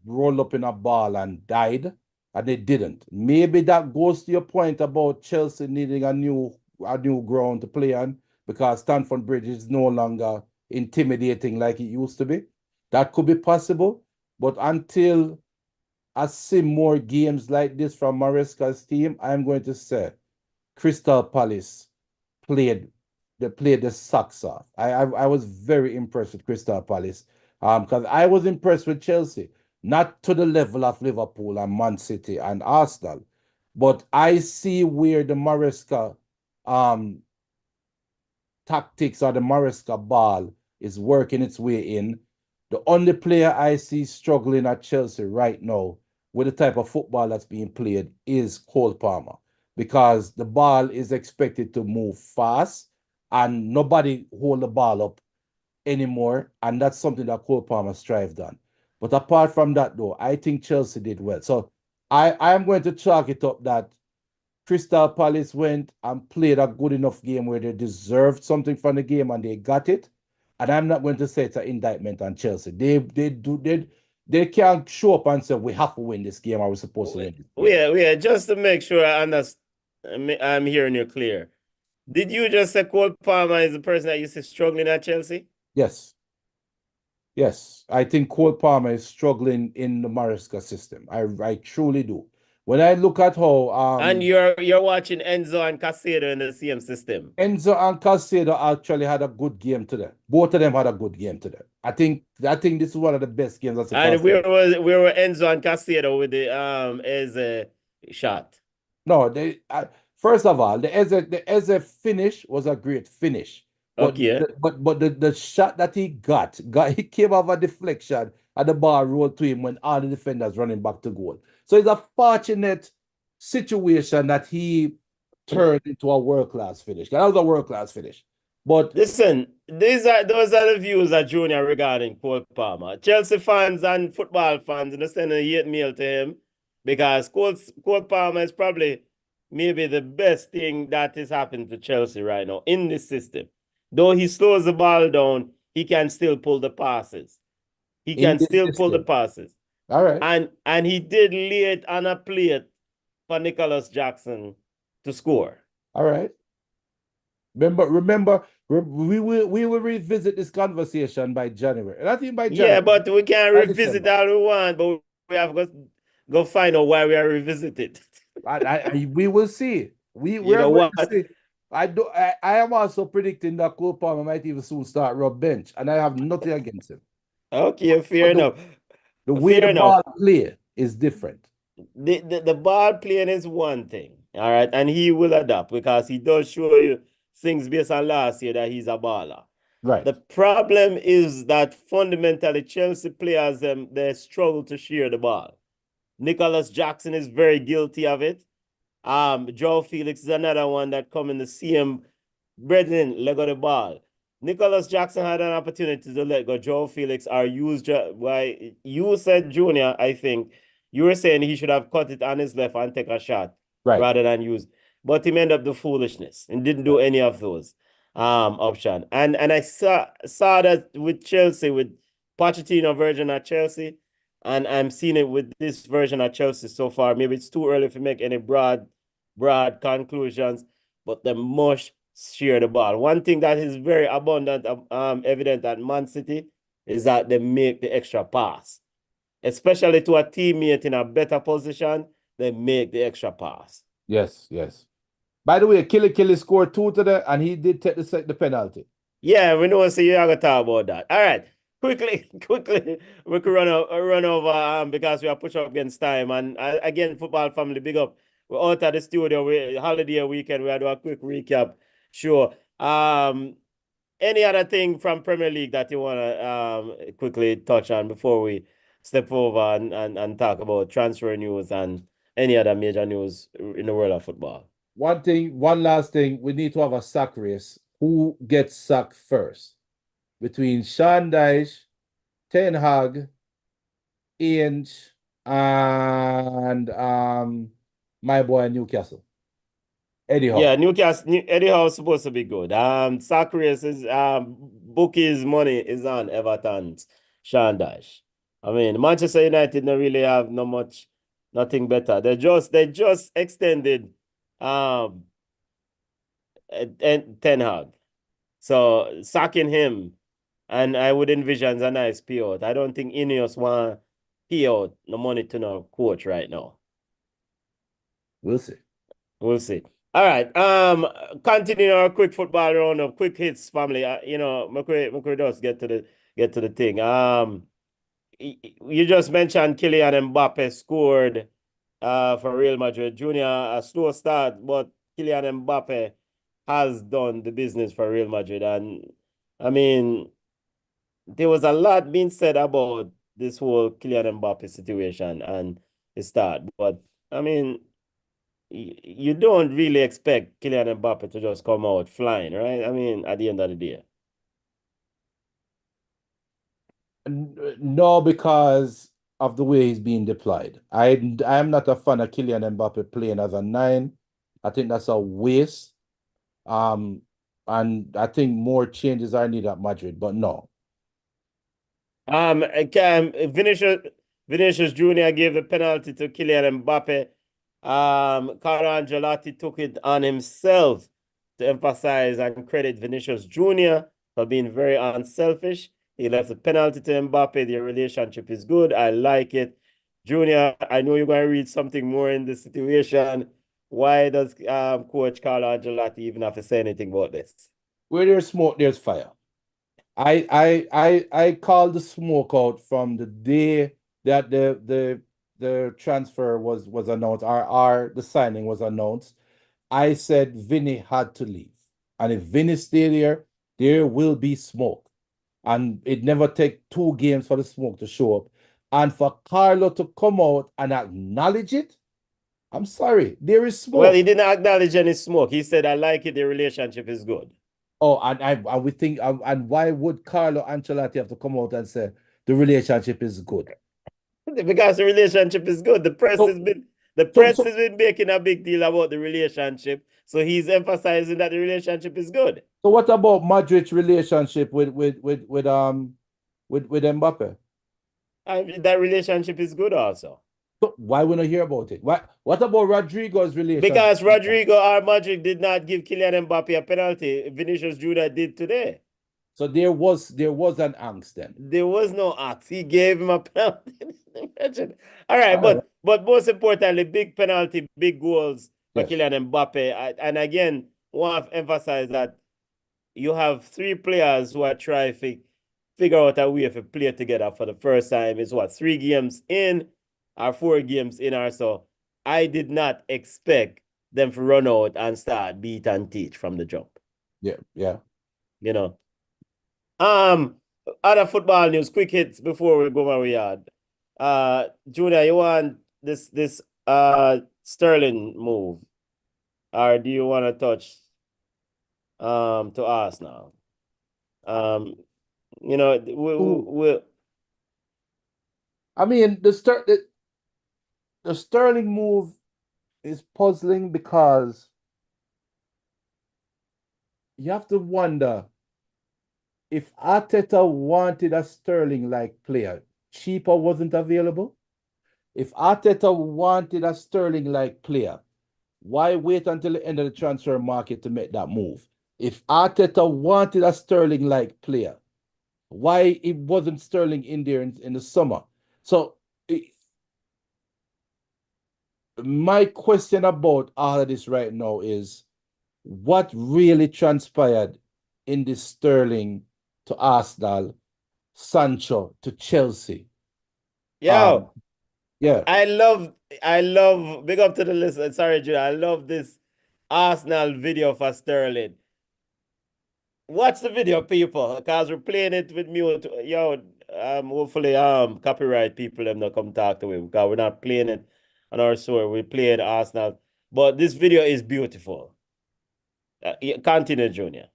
Speaker 2: rolled up in a ball and died, and they didn't. Maybe that goes to your point about Chelsea needing a new ground to play on because Stamford Bridge is no longer intimidating like it used to be. That could be possible, but until I see more games like this from Maresca's team, I'm going to say Crystal Palace played they played the socks off. I was very impressed with Crystal Palace. Because I was impressed with Chelsea, not to the level of Liverpool and Man City and Arsenal, but I see where the Maresca um tactics or the Maresca ball is working its way in. The only player I see struggling at Chelsea right now with the type of football that's being played is Cole Palmer because the ball is expected to move fast and nobody hold the ball up anymore. And that's something that Cole Palmer strived on. But apart from that, though, I think Chelsea did well. So I am going to chalk it up that Crystal Palace went and played a good enough game where they deserved something from the game and they got it. And I'm not going to say it's an indictment on Chelsea. They can't show up and say we have to win this game or we're supposed to win this game.
Speaker 1: Yeah. Just to make sure I understand, I'm hearing you clear. Did you just say Cole Palmer is the person that you see struggling at Chelsea?
Speaker 2: Yes. Yes. I think Cole Palmer is struggling in the Maresca system. I truly do. When I look at how
Speaker 1: And you're watching Enzo and Casado in the same system.
Speaker 2: Enzo and Casado actually had a good game today. Both of them had a good game today. I think this is one of the best games that's
Speaker 1: And
Speaker 2: across the
Speaker 1: where were Enzo and Casado with the as a shot?
Speaker 2: No, first of all, the Eze finish was a great finish. But
Speaker 1: Okay.
Speaker 2: the shot that he got he came off a deflection and the ball rolled to him when all the defenders running back to goal. So it's a fortunate situation that he turned into a world-class finish. That was a world-class finish. But
Speaker 1: Listen, those are the views of Junior regarding Cole Palmer. Chelsea fans and football fans understand a hate mail to him because Cole Palmer is probably maybe the best thing that is happening to Chelsea right now in this system. Though he slows the ball down, he can still pull the passes. He
Speaker 2: in
Speaker 1: can
Speaker 2: this
Speaker 1: still pull the
Speaker 2: system,
Speaker 1: passes.
Speaker 2: all right,
Speaker 1: And he did lay it on a plate for Nicholas Jackson to score.
Speaker 2: all right. Remember, we will revisit this conversation by January. Not even by
Speaker 1: Yeah,
Speaker 2: January,
Speaker 1: but we can
Speaker 2: by
Speaker 1: revisit
Speaker 2: December.
Speaker 1: all we want, but we have to go find out why we are revisited.
Speaker 2: We will see. We
Speaker 1: You
Speaker 2: are
Speaker 1: know
Speaker 2: going to
Speaker 1: what?
Speaker 2: see. I am also predicting that Cole Palmer might even soon start rub bench, and I have nothing against him.
Speaker 1: Okay, fair
Speaker 2: But
Speaker 1: enough.
Speaker 2: the way the
Speaker 1: Fair enough.
Speaker 2: ball play is different.
Speaker 1: The ball playing is one thing, all right, and he will adapt because he does show you things based on last year that he's a baller.
Speaker 2: Right.
Speaker 1: The problem is that fundamentally Chelsea players they struggle to share the ball. Nicholas Jackson is very guilty of it. Joe Felix is another one that come in the same brethren leg of the ball. Nicholas Jackson had an opportunity to let go Joe Felix or use why you said Junior, I think. You were saying he should have cut it on his left and take a shot
Speaker 2: Right.
Speaker 1: rather than use. But he ended up the foolishness and didn't do
Speaker 2: Right.
Speaker 1: any of those option. And I saw that with Chelsea, with Pochettino version at Chelsea, and I'm seeing it with this version at Chelsea so far. Maybe it's too early to make any broad conclusions, but they must share the ball. One thing that is very abundant, evident at Man City is that they make the extra pass, especially to a teammate in a better position. They make the extra pass.
Speaker 2: Yes. Yes. By the way, Killy scored two today, and he did take the penalty.
Speaker 1: Yeah, we know. So you have to talk about that. All right, quickly, we could run over because we are pushed up against time. And again, football family, big up. We're out at the studio. We holiday weekend. We had to do a quick recap. Sure. Any other thing from Premier League that you want to quickly touch on before we step over and talk about transfer news and any other major news in the world of football?
Speaker 2: One last thing, we need to have a sack race. Who gets sacked first? Between Sean Dyche, Ten Hag, Ainge, and my boy Newcastle. Eddie
Speaker 1: Yeah,
Speaker 2: Howe.
Speaker 1: Newcastle, Eddie Howe is supposed to be good. Socrates is bookies money is on Everton's Sean Dyche. I mean, Manchester United don't really have nothing better. They just extended um Ten Hag. So sacking him, and I would envision a nice payout. I don't think Ineos want pay out the money to no coach right now.
Speaker 2: We'll see.
Speaker 1: We'll see. All right. Continue our quick football round of quick hits, family. McCray just get to the thing. You just mentioned Kylian Mbappe scored for Real Madrid. Junior, a slow start, but Kylian Mbappe has done the business for Real Madrid. And I mean, there was a lot being said about this whole Kylian Mbappe situation and the start. But I mean, you don't really expect Kylian Mbappe to just come out flying, right? I mean, at the end of the day.
Speaker 2: No, because of the way he's being deployed. I'm not a fan of Kylian Mbappe playing as a nine. I think that's a waste. Um, and I think more changes are needed at Madrid, but no.
Speaker 1: Vinicius Jr. gave the penalty to Kylian Mbappe. Carlo Ancelotti took it on himself to emphasize and credit Vinicius Jr. for being very unselfish. He left the penalty to Mbappe. Their relationship is good. I like it. Junior, I know you're going to read something more in this situation. Why does Coach Carlo Ancelotti even have to say anything about this?
Speaker 2: Where there's smoke, there's fire. I called the smoke out from the day that the transfer was announced, or the signing was announced. I said Vinny had to leave. And if Vinny stay there will be smoke. And it never take 2 games for the smoke to show up. And for Carlo to come out and acknowledge it, I'm sorry, there is
Speaker 1: Well, he
Speaker 2: smoke.
Speaker 1: didn't acknowledge any smoke. He said, I like it. The relationship is good.
Speaker 2: Oh, and we think, and why would Carlo Ancelotti have to come out and say the relationship is good?
Speaker 1: Because the relationship is good.
Speaker 2: So,
Speaker 1: The
Speaker 2: so,
Speaker 1: press
Speaker 2: so,
Speaker 1: has been making a big deal about the relationship. So he's emphasizing that the relationship is good.
Speaker 2: so what about Madrid's relationship with Mbappe?
Speaker 1: And that relationship is good also.
Speaker 2: So why we not hear about it? What about Rodrigo's relationship?
Speaker 1: Because Rodrigo or Madrid did not give Kylian Mbappe a penalty. Vinicius Jr. did today.
Speaker 2: So there was an angst then.
Speaker 1: There was no act. He gave him a penalty. All right,
Speaker 2: All right.
Speaker 1: but most importantly, big penalty, big goals for
Speaker 2: Yes.
Speaker 1: Kylian Mbappe. And again, want to emphasize that you have three players who are trying to figure out a way to play together for the first time. It's what, 3 games in or 4 games in or so. I did not expect them to run out and start beat and teach from the jump.
Speaker 2: Yeah, yeah.
Speaker 1: You know. Um, Other football news, quick hits before we go where we are. Junior, you want this Sterling move, or do you want to touch to us now? Um,
Speaker 2: Ooh.
Speaker 1: we
Speaker 2: I mean, the Sterling move is puzzling because you have to wonder if Arteta wanted a Sterling-like player, cheaper wasn't available. If Arteta wanted a Sterling-like player, why wait until the end of the transfer market to make that move? If Arteta wanted a Sterling-like player, why it wasn't Sterling in there in the summer? So my question about all of this right now is what really transpired in this Sterling to Arsenal, Sancho to Chelsea? Um,
Speaker 1: yo,
Speaker 2: yeah.
Speaker 1: I love I love big up to the list. Sorry, Junior. I love this Arsenal video for Sterling. Watch the video, people, because we're playing it with mute. Yo, hopefully, copyright people them not come talk to me because we're not playing it on our store. We're playing Arsenal, but this video is beautiful. Continue, Junior.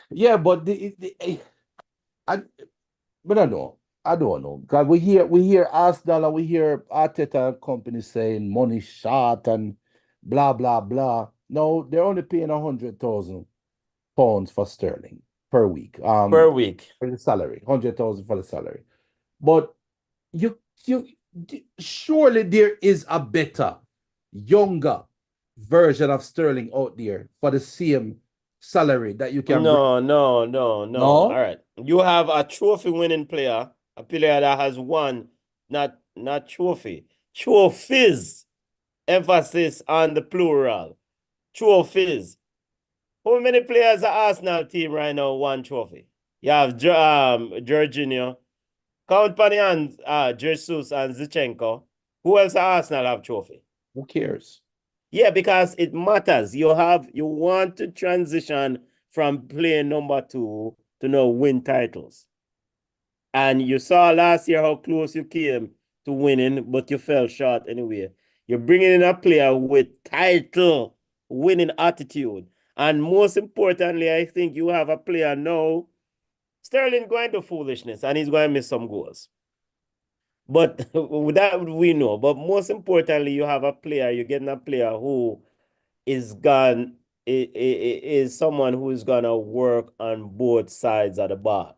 Speaker 2: Yeah, but I but I don't know. I don't know. Because we hear Arsenal and we hear Arteta and company saying money short and blah blah blah. No, they're only paying £100,000 for Sterling per week.
Speaker 1: Per week.
Speaker 2: For the salary, 100,000 for the salary. But you you surely there is a better, younger version of Sterling out there for the same salary that you can bring.
Speaker 1: No, no, no, no. All
Speaker 2: No,
Speaker 1: right. You have a trophy winning player, a player that has won, not trophy, trophies. Emphasis on the plural. Trophies. How many players are Arsenal team right now won trophy? You have Jorginho, Count Panian, Jesus and Zichenko. Who else are Arsenal have trophy?
Speaker 2: who cares?
Speaker 1: Yeah, because it matters. You want to transition from playing number two to now win titles. And you saw last year how close you came to winning, but you fell short anyway. You're bringing in a player with title winning attitude. And most importantly, I think you have a player now. Sterling going to foolishness and he's going to miss some goals. But that we know. But most importantly, you have a player, you're getting a player who is gone is someone who is gonna work on both sides of the ball.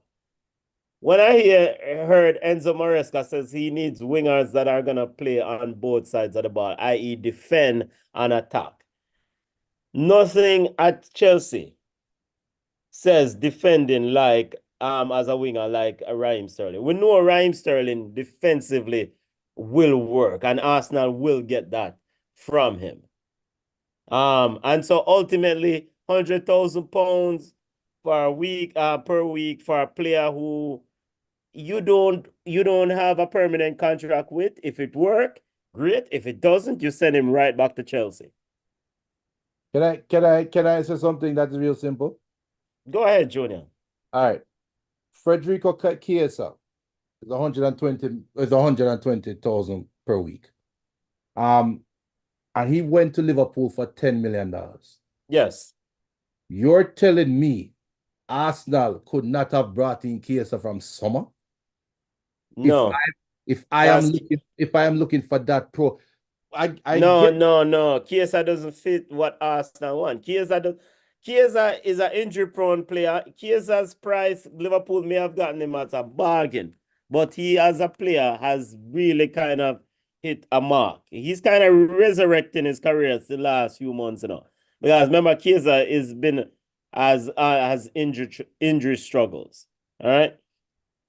Speaker 1: When I heard Enzo Maresca says he needs wingers that are gonna play on both sides of the ball, i.e., defend and attack. Nothing at Chelsea says defending like as a winger like a Raheem Sterling. We know Raheem Sterling defensively will work, and Arsenal will get that from him. And so ultimately, £100,000 for a week, per week for a player who you don't have a permanent contract with. If it work, great. If it doesn't, you send him right back to Chelsea.
Speaker 2: Can I say something that is real simple?
Speaker 1: Go ahead, Junior.
Speaker 2: All right. Federico Chiesa is 120,000 per week. Um, and he went to Liverpool for $10 million.
Speaker 1: Yes.
Speaker 2: You're telling me Arsenal could not have brought in Chiesa from summer? If I
Speaker 1: No.
Speaker 2: if I am
Speaker 1: That's
Speaker 2: looking for that pro, I
Speaker 1: No,
Speaker 2: get.
Speaker 1: no, no. Chiesa doesn't fit what Arsenal want. Chiesa is an injury-prone player. Chiesa's price, Liverpool may have gotten him at a bargain, but he, as a player, has really kind of hit a mark. He's kind of resurrecting his career the last few months, Because remember, Chiesa has been has injury struggles. All right.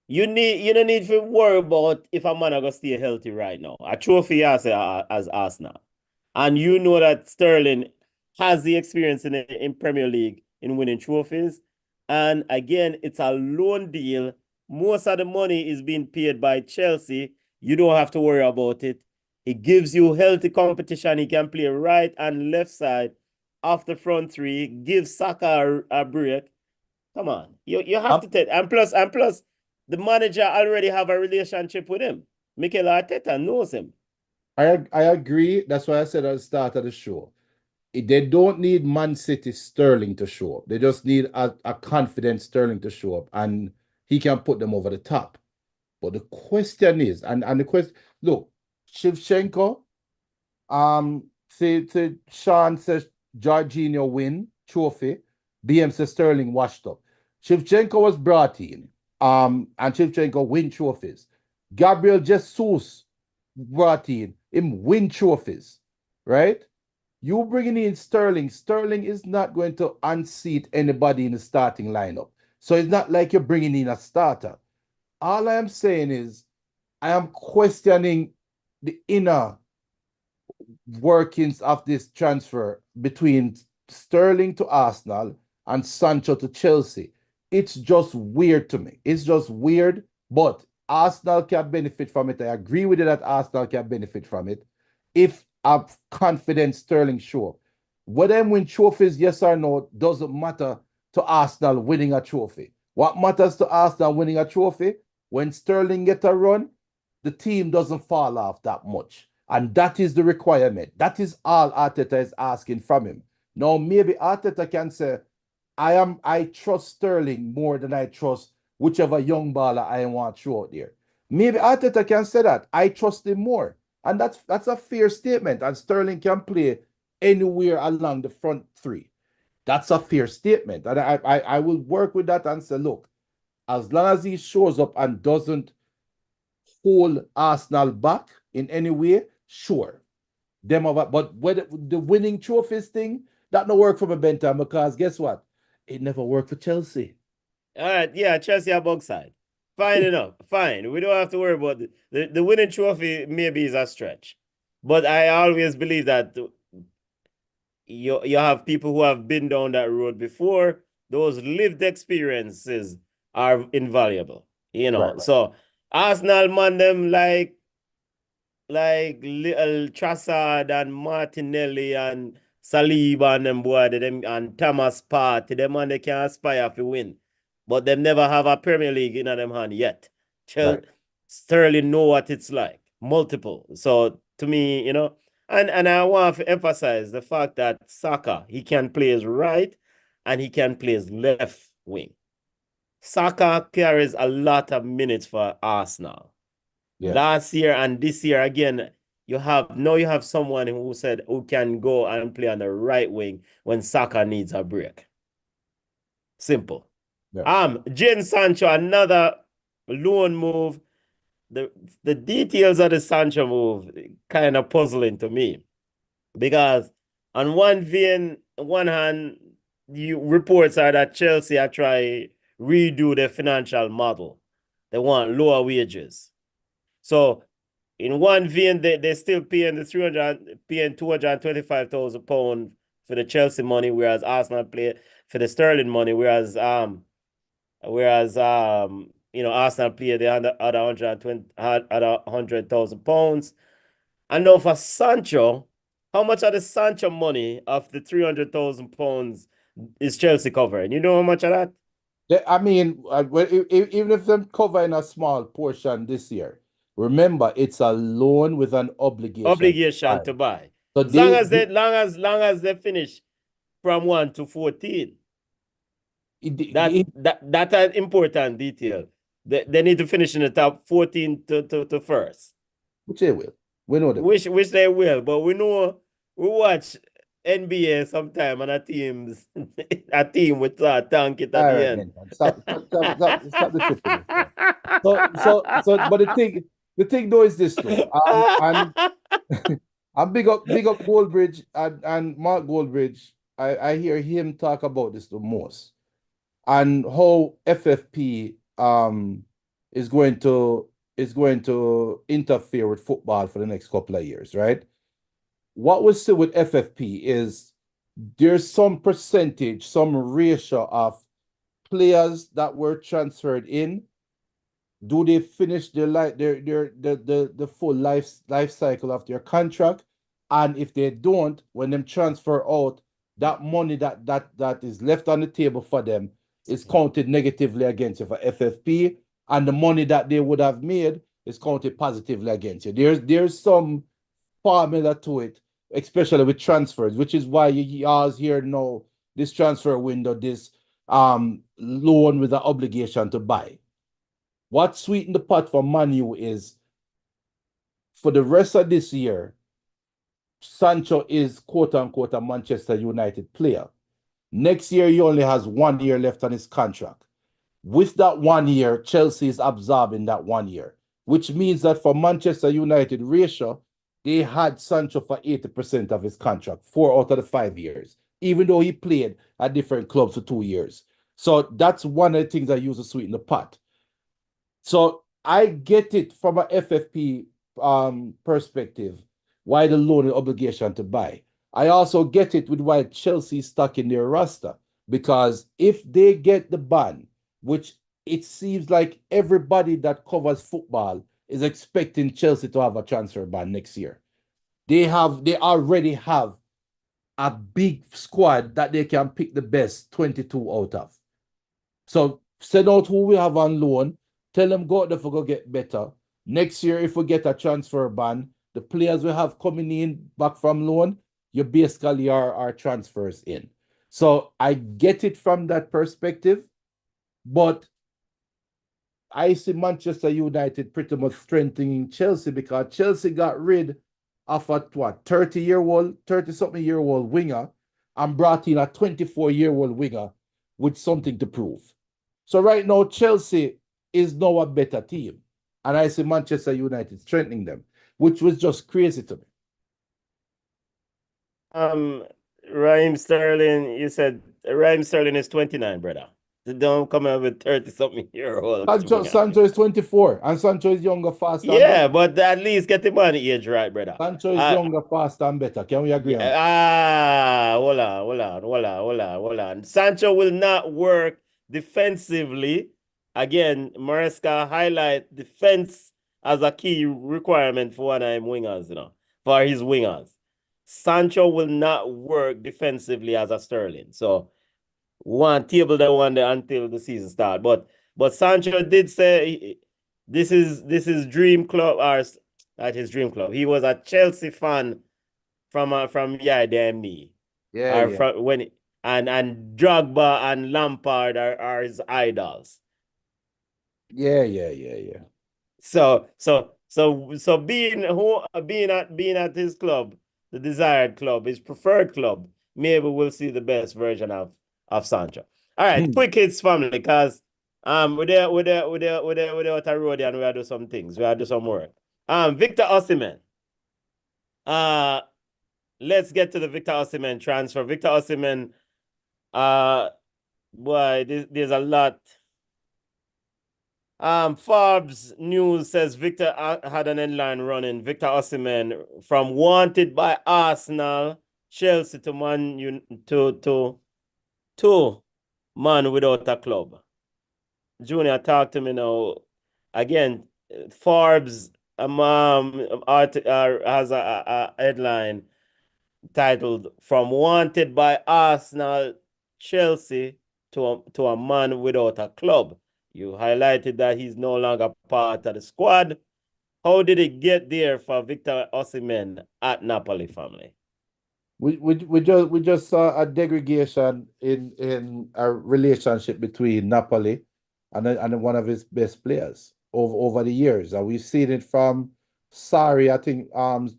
Speaker 1: You don't need to worry about if a man gonna stay healthy right now. A trophy as Arsenal. And you know that Sterling has the experience in Premier League in winning trophies. And again, it's a loan deal. Most of the money is being paid by Chelsea. You don't have to worry about it. It gives you healthy competition. He can play right and left side off the front three. Give Saka a break. Come on. You have
Speaker 2: um,
Speaker 1: to take and plus the manager already have a relationship with him. Mikel Arteta knows him.
Speaker 2: I agree. That's why I said at the start of the show. They don't need Man City Sterling to show up. They just need a confident Sterling to show up, and he can put them over the top. But the question is, and the question, look, Shevchenko, say Sean says Jorginho win trophy, BM says Sterling washed up. Shevchenko was brought in, and Shevchenko win trophies. Gabriel Jesus brought in, him win trophies, right? You bringing in Sterling. Sterling is not going to unseat anybody in the starting lineup. So it's not like you're bringing in a starter. All I am saying is I am questioning the inner workings of this transfer between Sterling to Arsenal and Sancho to Chelsea. It's just weird to me. It's just weird, but Arsenal can benefit from it. I agree with you that Arsenal can benefit from it if a confident Sterling show up. Whether them win trophies, yes or no, doesn't matter to Arsenal winning a trophy. What matters to Arsenal winning a trophy? When Sterling get a run, the team doesn't fall off that much. And that is the requirement. That is all Arteta is asking from him. Now, maybe Arteta can say, I trust Sterling more than I trust whichever young baller I want to throw out there. Maybe Arteta can say that. I trust him more. And that's a fair statement. And Sterling can play anywhere along the front three. That's a fair statement. And I will work with that and say, look, as long as he shows up and doesn't hold Arsenal back in any way, sure. Them over, but whether the winning trophies thing, that no work for my Bentham because guess what? It never worked for Chelsea.
Speaker 1: All right, yeah, Chelsea are bug side. Fine enough. Fine. We don't have to worry about the winning trophy maybe is a stretch. But I always believe that you have people who have been down that road before. Those lived experiences are invaluable, you know.
Speaker 2: Right, right.
Speaker 1: So Arsenal man them like little Trassard and Martinelli and Saliba and them boy them and Thomas Partey, them man they can aspire to win. But them never have a Premier League in them hand yet.
Speaker 2: Right.
Speaker 1: Sterling know what it's like. Multiple. So to me, you know, and I want to emphasize the fact that Saka, he can play his right and he can play his left wing. Saka carries a lot of minutes for Arsenal.
Speaker 2: Yeah.
Speaker 1: Last year and this year again, you have someone who said who can go and play on the right wing when Saka needs a break. Simple.
Speaker 2: Yeah.
Speaker 1: Jane Sancho, another loan move. The the details of the Sancho move kind of puzzling to me because on one hand, you reports are that Chelsea are trying redo their financial model. They want lower wages. So in one vein, they're still paying the 300, paying £225,000 for the Chelsea money, whereas Arsenal play for the Sterling money, whereas Arsenal play the other 100,000 pounds. And now for Sancho, how much of the Sancho money of the £300,000 is Chelsea covering? You know how much of that?
Speaker 2: I mean, even if them covering a small portion this year, remember it's a loan with an obligation to
Speaker 1: Obligation
Speaker 2: buy.
Speaker 1: to buy.
Speaker 2: So
Speaker 1: As long as they finish from 1 to 14. That's an important detail. They need to finish in the top 14 to first.
Speaker 2: which they will. We know they will.
Speaker 1: Which they will, but we watch NBA sometime and a team with tank it at
Speaker 2: All
Speaker 1: the
Speaker 2: right,
Speaker 1: end.
Speaker 2: man. Stop the shipping. But the thing though is this though. And I'm big up Goldbridge and Mark Goldbridge. I hear him talk about this the most and how FFP is going to interfere with football for the next couple of years, right? What we see with FFP is there's some percentage, some ratio of players that were transferred in. Do they finish the full life cycle of their contract? And if they don't, when them transfer out, that money that is left on the table for them is counted negatively against you for FFP, and the money that they would have made is counted positively against you. There's some formula to it, especially with transfers, which is why you always hear no this transfer window, this loan with an obligation to buy. What sweetened the pot for Manu is for the rest of this year, Sancho is quote unquote a Manchester United player. Next year, he only has 1 year left on his contract. With that 1 year, Chelsea is absorbing that 1 year, which means that for Manchester United ratio, they had Sancho for 80% of his contract, 4 out of the 5 years, even though he played at different clubs for 2 years. So that's one of the things I use to sweeten the pot. So I get it from a FFP perspective, why the loan and obligation to buy. I also get it with why Chelsea stuck in their roster, because if they get the ban, which it seems like everybody that covers football is expecting Chelsea to have a transfer ban next year. They already have a big squad that they can pick the best 22 out of. So send out who we have on loan, tell them go out there for go get better. Next year, if we get a transfer ban, the players we have coming in back from loan, you basically are transfers in. So I get it from that perspective, but I see Manchester United pretty much strengthening Chelsea because Chelsea got rid of a 30-something-year-old winger and brought in a 24-year-old winger with something to prove. So right now, Chelsea is now a better team. and I see Manchester United strengthening them, which was just crazy to me.
Speaker 1: Um, Raheem Sterling, you said Raheem Sterling is 29, brother. Don't come out with 30-something-year-old winger.
Speaker 2: Sancho is 24, and Sancho is younger, faster, and better.
Speaker 1: Yeah, but at least get the man age right, brother.
Speaker 2: Sancho is
Speaker 1: Uh,
Speaker 2: younger, faster, and better. Can we agree on that?
Speaker 1: hold on. Sancho will not work defensively. Again, Maresca highlight defense as a key requirement for one of him wingers, for his wingers. Sancho will not work defensively as a Sterling. So one table that one there until the season start. But Sancho did say this is dream club or at his dream club. He was a Chelsea fan from yeah damn me
Speaker 2: Yeah,
Speaker 1: or
Speaker 2: yeah,
Speaker 1: from when and Drogba and Lampard are his idols.
Speaker 2: yeah, yeah, yeah, yeah.
Speaker 1: So being at his club, the desired club, his preferred club, maybe we'll see the best version of Sancho. All right, quick hits family, because with the road and we gotta do some things. We gotta do some work. Victor Osimhen. Uh let's get to the Victor Osimhen transfer. Victor Osimhen, boy, there's a lot. Forbes News says Victor had an headline running. Victor Osimhen from wanted by Arsenal, Chelsea to to man without a club. Junior, talk to me now. Again, Forbes has a headline titled "From Wanted by Arsenal, Chelsea to a man without a club." You highlighted that he's no longer part of the squad. How did it get there for Victor Osimhen at Napoli, family?
Speaker 2: We just saw a degradation in a relationship between Napoli and one of his best players over the years. And we've seen it from Sarri, I think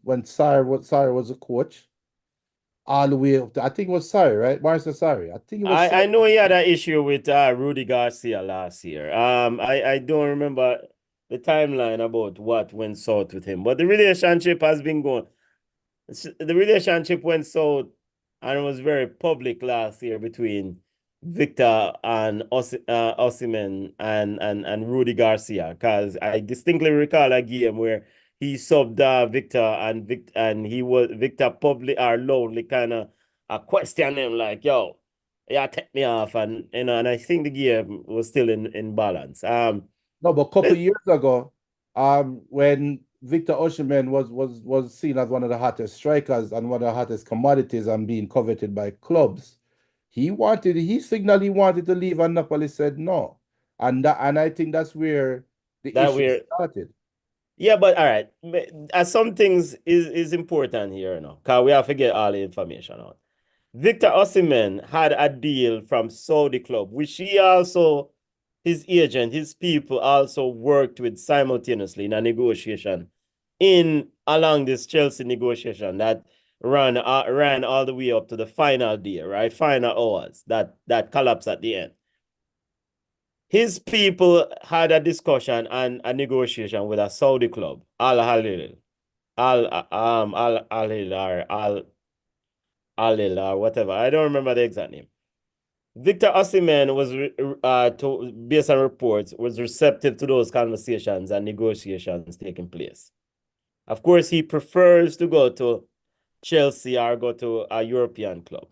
Speaker 2: when Sarri was a coach, all the way up to, I think it was Sarri, right? Marcel Sarri. I think it was
Speaker 1: I
Speaker 2: Sarri.
Speaker 1: know he had an issue with Rudy Garcia last year. I don't remember the timeline about what went south with him, but the relationship has been going. The relationship went south and it was very public last year between Victor and Osimhen and Rudy Garcia, because I distinctly recall a game where he subbed Victor and he was Victor public or loudly kind of question him like, yo, yeah, take me off, and I think the game was still in balance.
Speaker 2: No, but a couple of years ago, when Victor Osimhen was seen as one of the hottest strikers and one of the hottest commodities and being coveted by clubs, he signaled he wanted to leave, and Napoli said no. And I think that's where the
Speaker 1: that
Speaker 2: issue
Speaker 1: we're
Speaker 2: started.
Speaker 1: Yeah, but all right. Some things is important here, because we have to get all the information out. Victor Osimhen had a deal from Saudi club, which his agent, his people also worked with simultaneously in a negotiation in along this Chelsea negotiation that ran all the way up to the final day, right? Final hours that collapsed at the end. His people had a discussion and a negotiation with a Saudi club, Al Halil, Al Hilal, Al Hilal, whatever. I don't remember the exact name. Victor Osimhen was, based on reports, was receptive to those conversations and negotiations taking place. Of course, he prefers to go to Chelsea or go to a European club.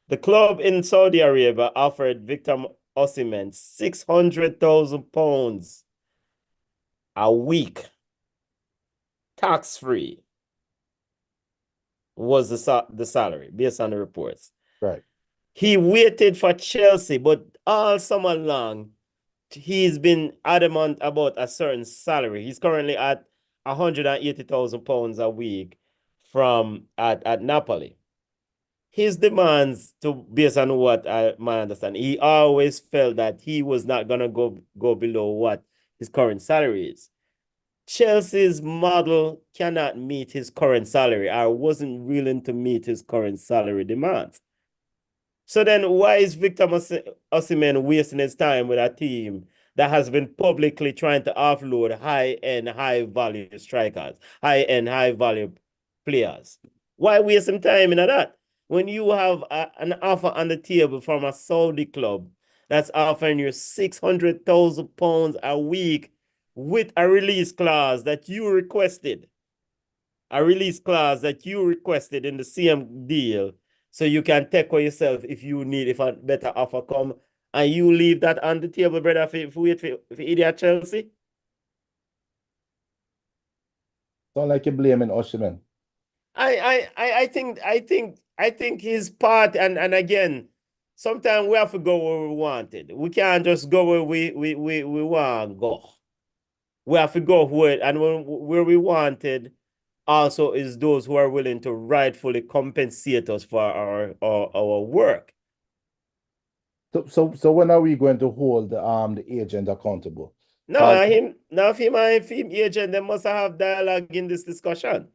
Speaker 1: The club in Saudi Arabia offered Victor Osimhen £600,000 a week, tax-free, was the salary based on the reports.
Speaker 2: Right.
Speaker 1: He waited for Chelsea, but all summer long, he's been adamant about a certain salary. He's currently at £180,000 a week from at Napoli. His demands, to based on what I my understand, he always felt that he was not gonna go below what his current salary is. Chelsea's model cannot meet his current salary or wasn't willing to meet his current salary demands. So then why is Victor Osimhen wasting his time with a team that has been publicly trying to offload high-end, high-value strikers, high-end, high-value players. Why waste some time in that? When you have an offer on the table from a Saudi club that's offering you £600,000 a week with a release clause that you requested, in the same deal, so you can take for yourself if you need, if a better offer come, and you leave that on the table, brother, for wait for idiot Chelsea.
Speaker 2: Sound like you're blaming Osimhen.
Speaker 1: I think his part, and again, sometimes we have to go where we wanted. We can't just go where we want to go. We have to go where, and where we wanted also is those who are willing to rightfully compensate us for our work.
Speaker 2: So when are we going to hold the agent accountable?
Speaker 1: No, if him and him agent, they must have dialogue in this discussion.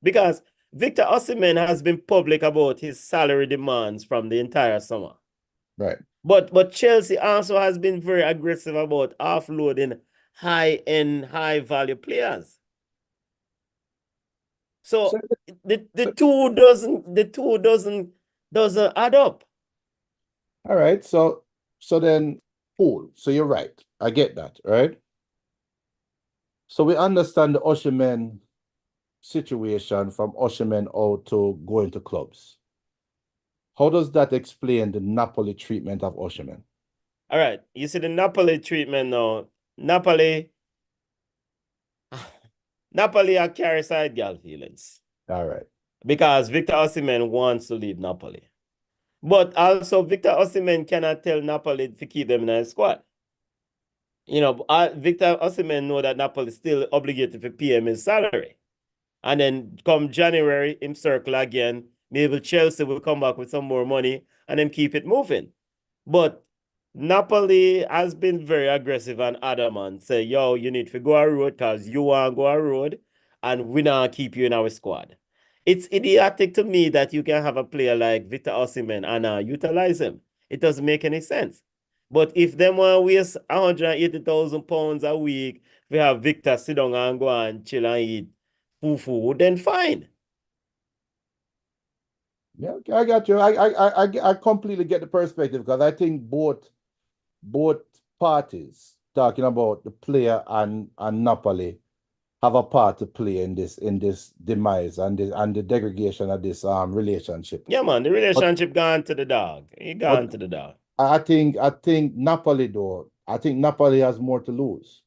Speaker 1: Because Victor Osimhen has been public about his salary demands from the entire summer.
Speaker 2: Right.
Speaker 1: But Chelsea also has been very aggressive about offloading high-end, high-value players. So the two doesn't add up.
Speaker 2: All right. So then cool. So you're right. I get that, right? So we understand the Osimhen situation from Osimhen out to going to clubs. How does that explain the Napoli treatment of Osimhen?
Speaker 1: All right. You see the Napoli treatment now. Napoli are carry side girl feelings.
Speaker 2: All right.
Speaker 1: Because Victor Osimhen wants to leave Napoli. But also Victor Osimhen cannot tell Napoli to keep them in the squad. You know, Victor Osimhen know that Napoli is still obligated to pay him his salary. And then come January, him circle again. Maybe Chelsea will come back with some more money and then keep it moving. But Napoli has been very aggressive and adamant. Say, yo, you need to go a road because you want to go a road and we not keep you in our squad. It's idiotic to me that you can have a player like Victor Osimhen and utilize him. It doesn't make any sense. But if them want to waste £180,000 a week, we have Victor sit down and go and chill and eat fufu, then fine.
Speaker 2: Yeah, I got you. I completely get the perspective because I think both parties talking about the player and Napoli have a part to play in this demise and the degradation of this relationship.
Speaker 1: Yeah, man, the relationship gone to the dog. He gone to the dog.
Speaker 2: I think Napoli though, I think Napoli has more to lose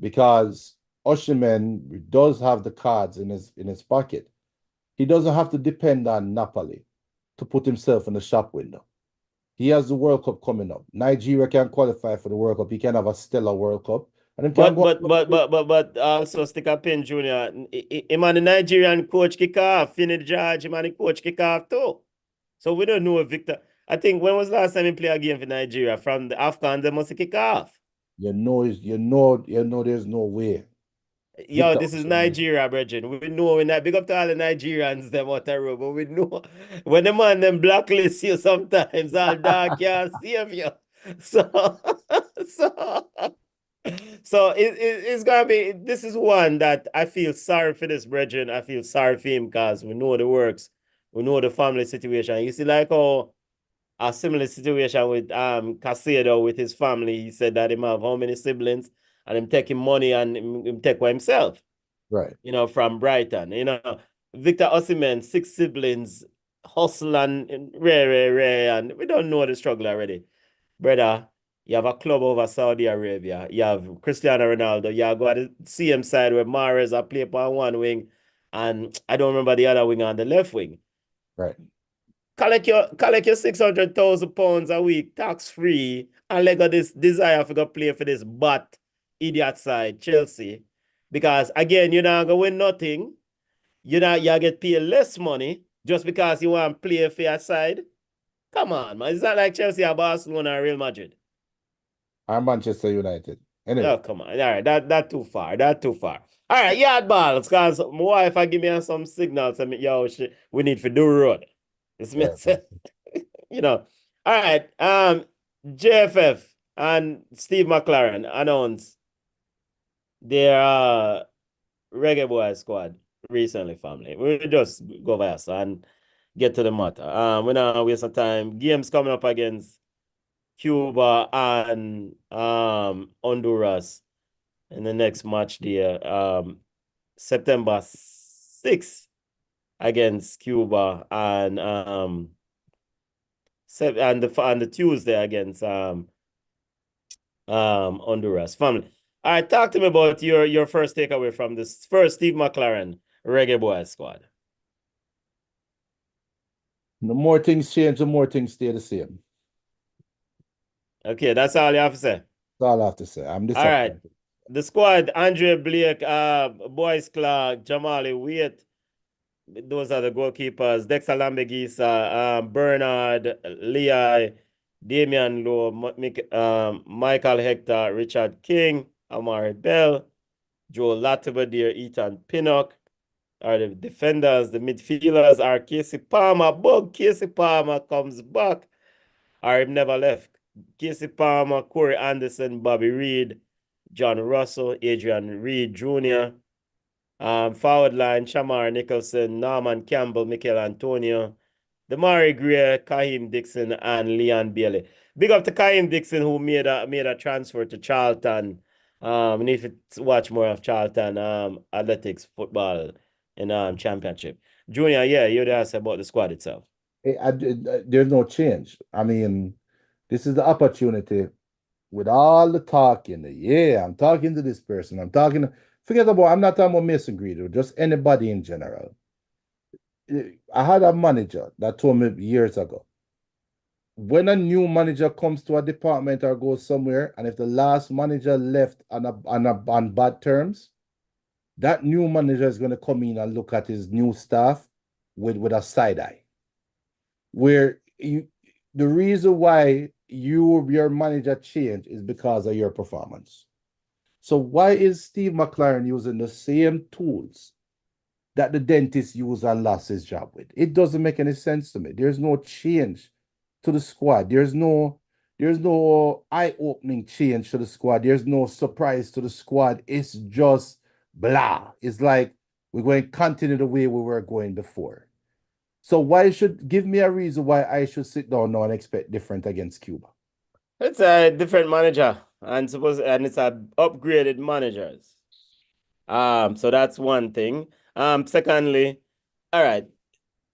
Speaker 2: because Osimhen does have the cards in his pocket. He doesn't have to depend on Napoli to put himself in the shop window. He has the World Cup coming up. Nigeria can qualify for the World Cup. He can have a stellar World Cup. And him can
Speaker 1: but also stick a pin, Junior. Him and the Nigerian coach kick off. Finny George, him and the coach kick off too. So we don't know if Victor. I think when was the last time he played a game for Nigeria? From the AFCON, they must kick off.
Speaker 2: you know there's no way.
Speaker 1: Yo,
Speaker 2: Victor
Speaker 1: this is
Speaker 2: Osimhen.
Speaker 1: Nigeria, brethren. We know when that big up to all the Nigerians, them out the road, but we know when the man them blacklist you sometimes, all dog can't save you. So, so, it's gonna be. This is one that I feel sorry for this brethren. I feel sorry for him because we know the works, we know the family situation. You see, like a similar situation with Casado with his family. He said that him have how many siblings and him taking money and him take for himself.
Speaker 2: Right.
Speaker 1: You know, from Brighton. You know, Victor Osimhen, 6 siblings, hustle and rare, and we don't know the struggle already. Brother, you have a club over Saudi Arabia. You have Cristiano Ronaldo. You have got the same side where Mahrez are play on one wing, and I don't remember the other wing on the left wing.
Speaker 2: Right.
Speaker 1: Collect your £600,000 a week, tax free, and let go this desire for go play for this but idiot side, Chelsea. Because again, you're not gonna win nothing. You get paid less money just because you want to play for your side. Come on, man. It's not like Chelsea or Barcelona or Real Madrid.
Speaker 2: Or Manchester United. Anyway.
Speaker 1: Oh, come on. All right, that too far. That too far. All right, yard balls, because my wife I give me some signals. I mean, yo, we need to do road. This makes sense. You know. All right. JFF. and Steve McLaren announced their Reggae Boy squad recently, family. We just go fast and get to the matter. We're not waste of time. Games coming up against Cuba and Honduras in the next match there. September 6th against Cuba and the Tuesday against Honduras. Family. All right, talk to me about your first takeaway from this first Steve McLaren Reggae Boy squad.
Speaker 2: The more things change, the more things stay the same.
Speaker 1: Okay, that's all you have to say.
Speaker 2: That's all I have to say. I'm
Speaker 1: All right.
Speaker 2: disappointed.
Speaker 1: The squad, Andre Blake, Boyce Clark, Jamali Waite. Those are the goalkeepers. Dexter Lambegisa, Bernard, Lehigh, Damian Lowe, Michael Hector, Richard King, Amari Bell, Joe Latimer, Ethan Pinnock are the defenders. The midfielders are Casey Palmer. Bug Casey Palmer comes back. Or never left. Casey Palmer, Corey Anderson, Bobby Reed, John Russell, Adrian Reed Jr., forward line, Shamar Nicholson, Norman Campbell, Michael Antonio, Damari Gray, Kaheem Dixon, and Leon Bailey. Big up to Kaheem Dixon, who made a transfer to Charlton. And if you watch more of Charlton athletics football in championship. Junior, yeah, you'd ask about the squad itself.
Speaker 2: There's no change. I mean, this is the opportunity with all the talking. Yeah, I'm talking to this person. Forget about, I'm not talking about Mason Greenwood, just anybody in general. I had a manager that told me years ago, when a new manager comes to a department or goes somewhere, and if the last manager left on bad terms, that new manager is going to come in and look at his new staff with a side eye. Where the reason why your manager changed is because of your performance. So why is Steve McLaren using the same tools that the dentist used and lost his job with? It doesn't make any sense to me. There's no change to the squad. There's no eye-opening change to the squad. There's no surprise to the squad. It's just blah. It's like we're going to continue the way we were going before. So why should give me a reason why I should sit down now and expect different against Cuba?
Speaker 1: It's a different manager and it's a upgraded managers. So that's one thing. Secondly, all right,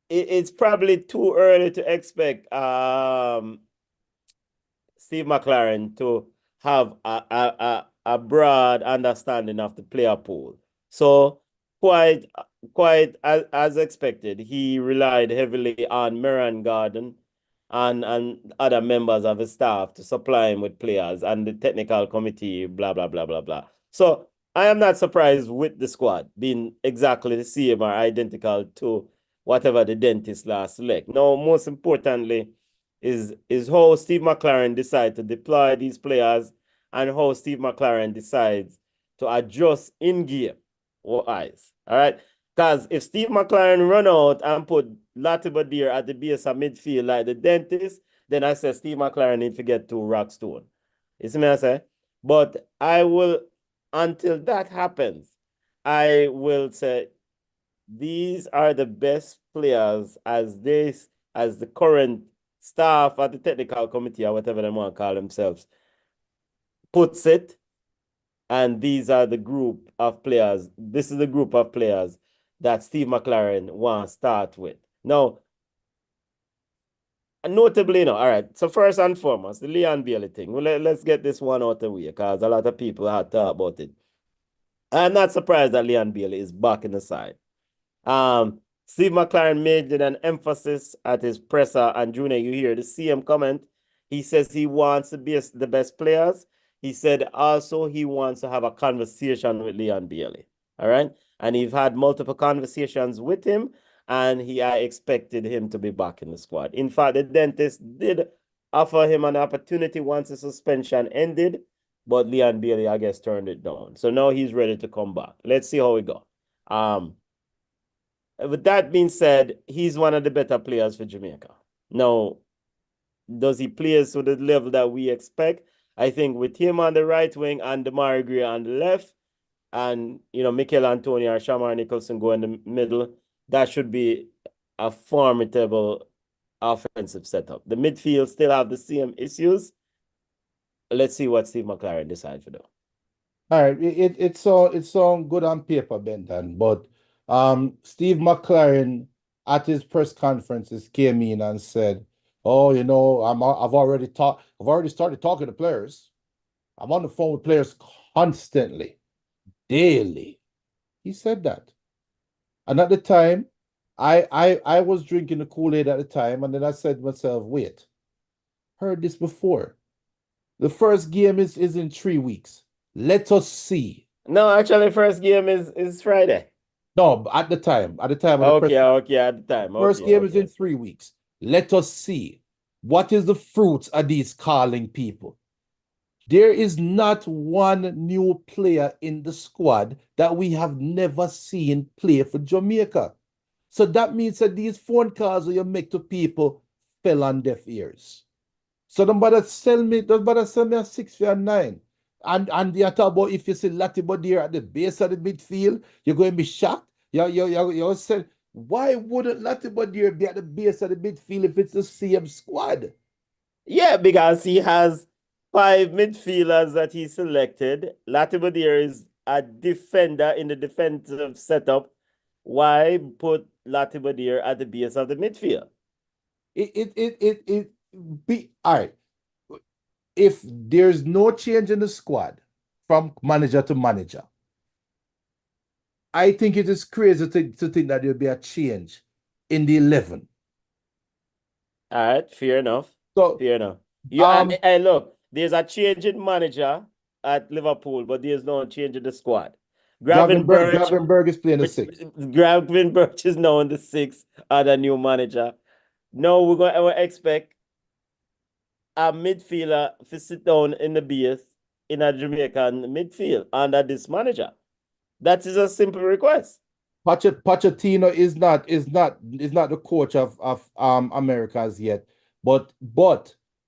Speaker 1: it's probably too early to expect Steve McLaren to have a broad understanding of the player pool. So quite as expected, he relied heavily on Miran Garden and other members of his staff to supply him with players and the technical committee, blah, blah, blah, blah, blah. So I am not surprised with the squad being exactly the same or identical to whatever the dentist last select. Now, most importantly, is how Steve McLaren decides to deploy these players and how Steve McLaren decides to adjust in game or eyes. All right. Because if Steve McLaren run out and put Latimer there at the base of midfield like the dentist, then I say Steve McLaren need to get to rock stone. You see me I say? But I will, until that happens, I will say these are the best players as the current staff at the technical committee or whatever they want to call themselves puts it. And these are the group of players. This is the group of players that Steve McLaren wants to start with. Now, notably, all right. So first and foremost, the Leon Bailey thing. Well, let's get this one out of the way because a lot of people had thought about it. I'm not surprised that Leon Bailey is back in the side. Steve McLaren made an emphasis at his presser, and Junior, you hear the CM comment. He says he wants to be the best players. He said also he wants to have a conversation with Leon Bailey. All right. And he's had multiple conversations with him, and I expected him to be back in the squad. In fact, the dentist did offer him an opportunity once the suspension ended, but Leon Bailey, I guess, turned it down. So now he's ready to come back. Let's see how it goes. With that being said, he's one of the better players for Jamaica. Now, does he play to the level that we expect? I think with him on the right wing and Damari Gray on the left, and Mikel Antonio or Shamar Nicholson go in the middle, that should be a formidable offensive setup. The midfield still have the same issues. Let's see what Steve McLaren decides to do.
Speaker 2: All right, it's all good on paper, Benton, but Steve McLaren at his press conferences came in and said, "Oh, I've already started talking to players. I'm on the phone with players constantly, daily." He said that, and at the time, I was drinking the Kool-Aid at the time, and then I said to myself, "Wait, heard this before. The first game is in 3 weeks. Let us see."
Speaker 1: No, actually, first game is Friday.
Speaker 2: No, at the time of the press,
Speaker 1: Okay, okay, at the time.
Speaker 2: first
Speaker 1: Okay,
Speaker 2: game is in
Speaker 1: okay.
Speaker 2: 3 weeks. Let us see what is the fruits of these calling people. There is not one new player in the squad that we have never seen play for Jamaica. So that means that these phone calls that you make to people fell on deaf ears. So don't bother sell me a 6 for a 9. And you talk about if you see Latibo there at the base of the midfield, you're going to be shocked. You're saying, why wouldn't Latibo there be at the base of the midfield if it's the same squad?
Speaker 1: Yeah, because he has 5 midfielders that he selected. Latimer is a defender in the defensive setup. Why put Latimer at the base of the midfield?
Speaker 2: Be all right. If there's no change in the squad from manager to manager, I think it is crazy to think that there'll be a change in the 11.
Speaker 1: All right, fair enough.
Speaker 2: So,
Speaker 1: Fair enough. You
Speaker 2: um,
Speaker 1: and look, there's a change in manager at Liverpool, but there's no change in the squad. Gravin Birch,
Speaker 2: Gravenberg is playing the six.
Speaker 1: Gravin Birch is now in the six under new manager. No, we're going to expect a midfielder to sit down in the base in a Jamaican midfield under this manager. That is a simple request.
Speaker 2: Pochettino is not the coach of Americas yet, but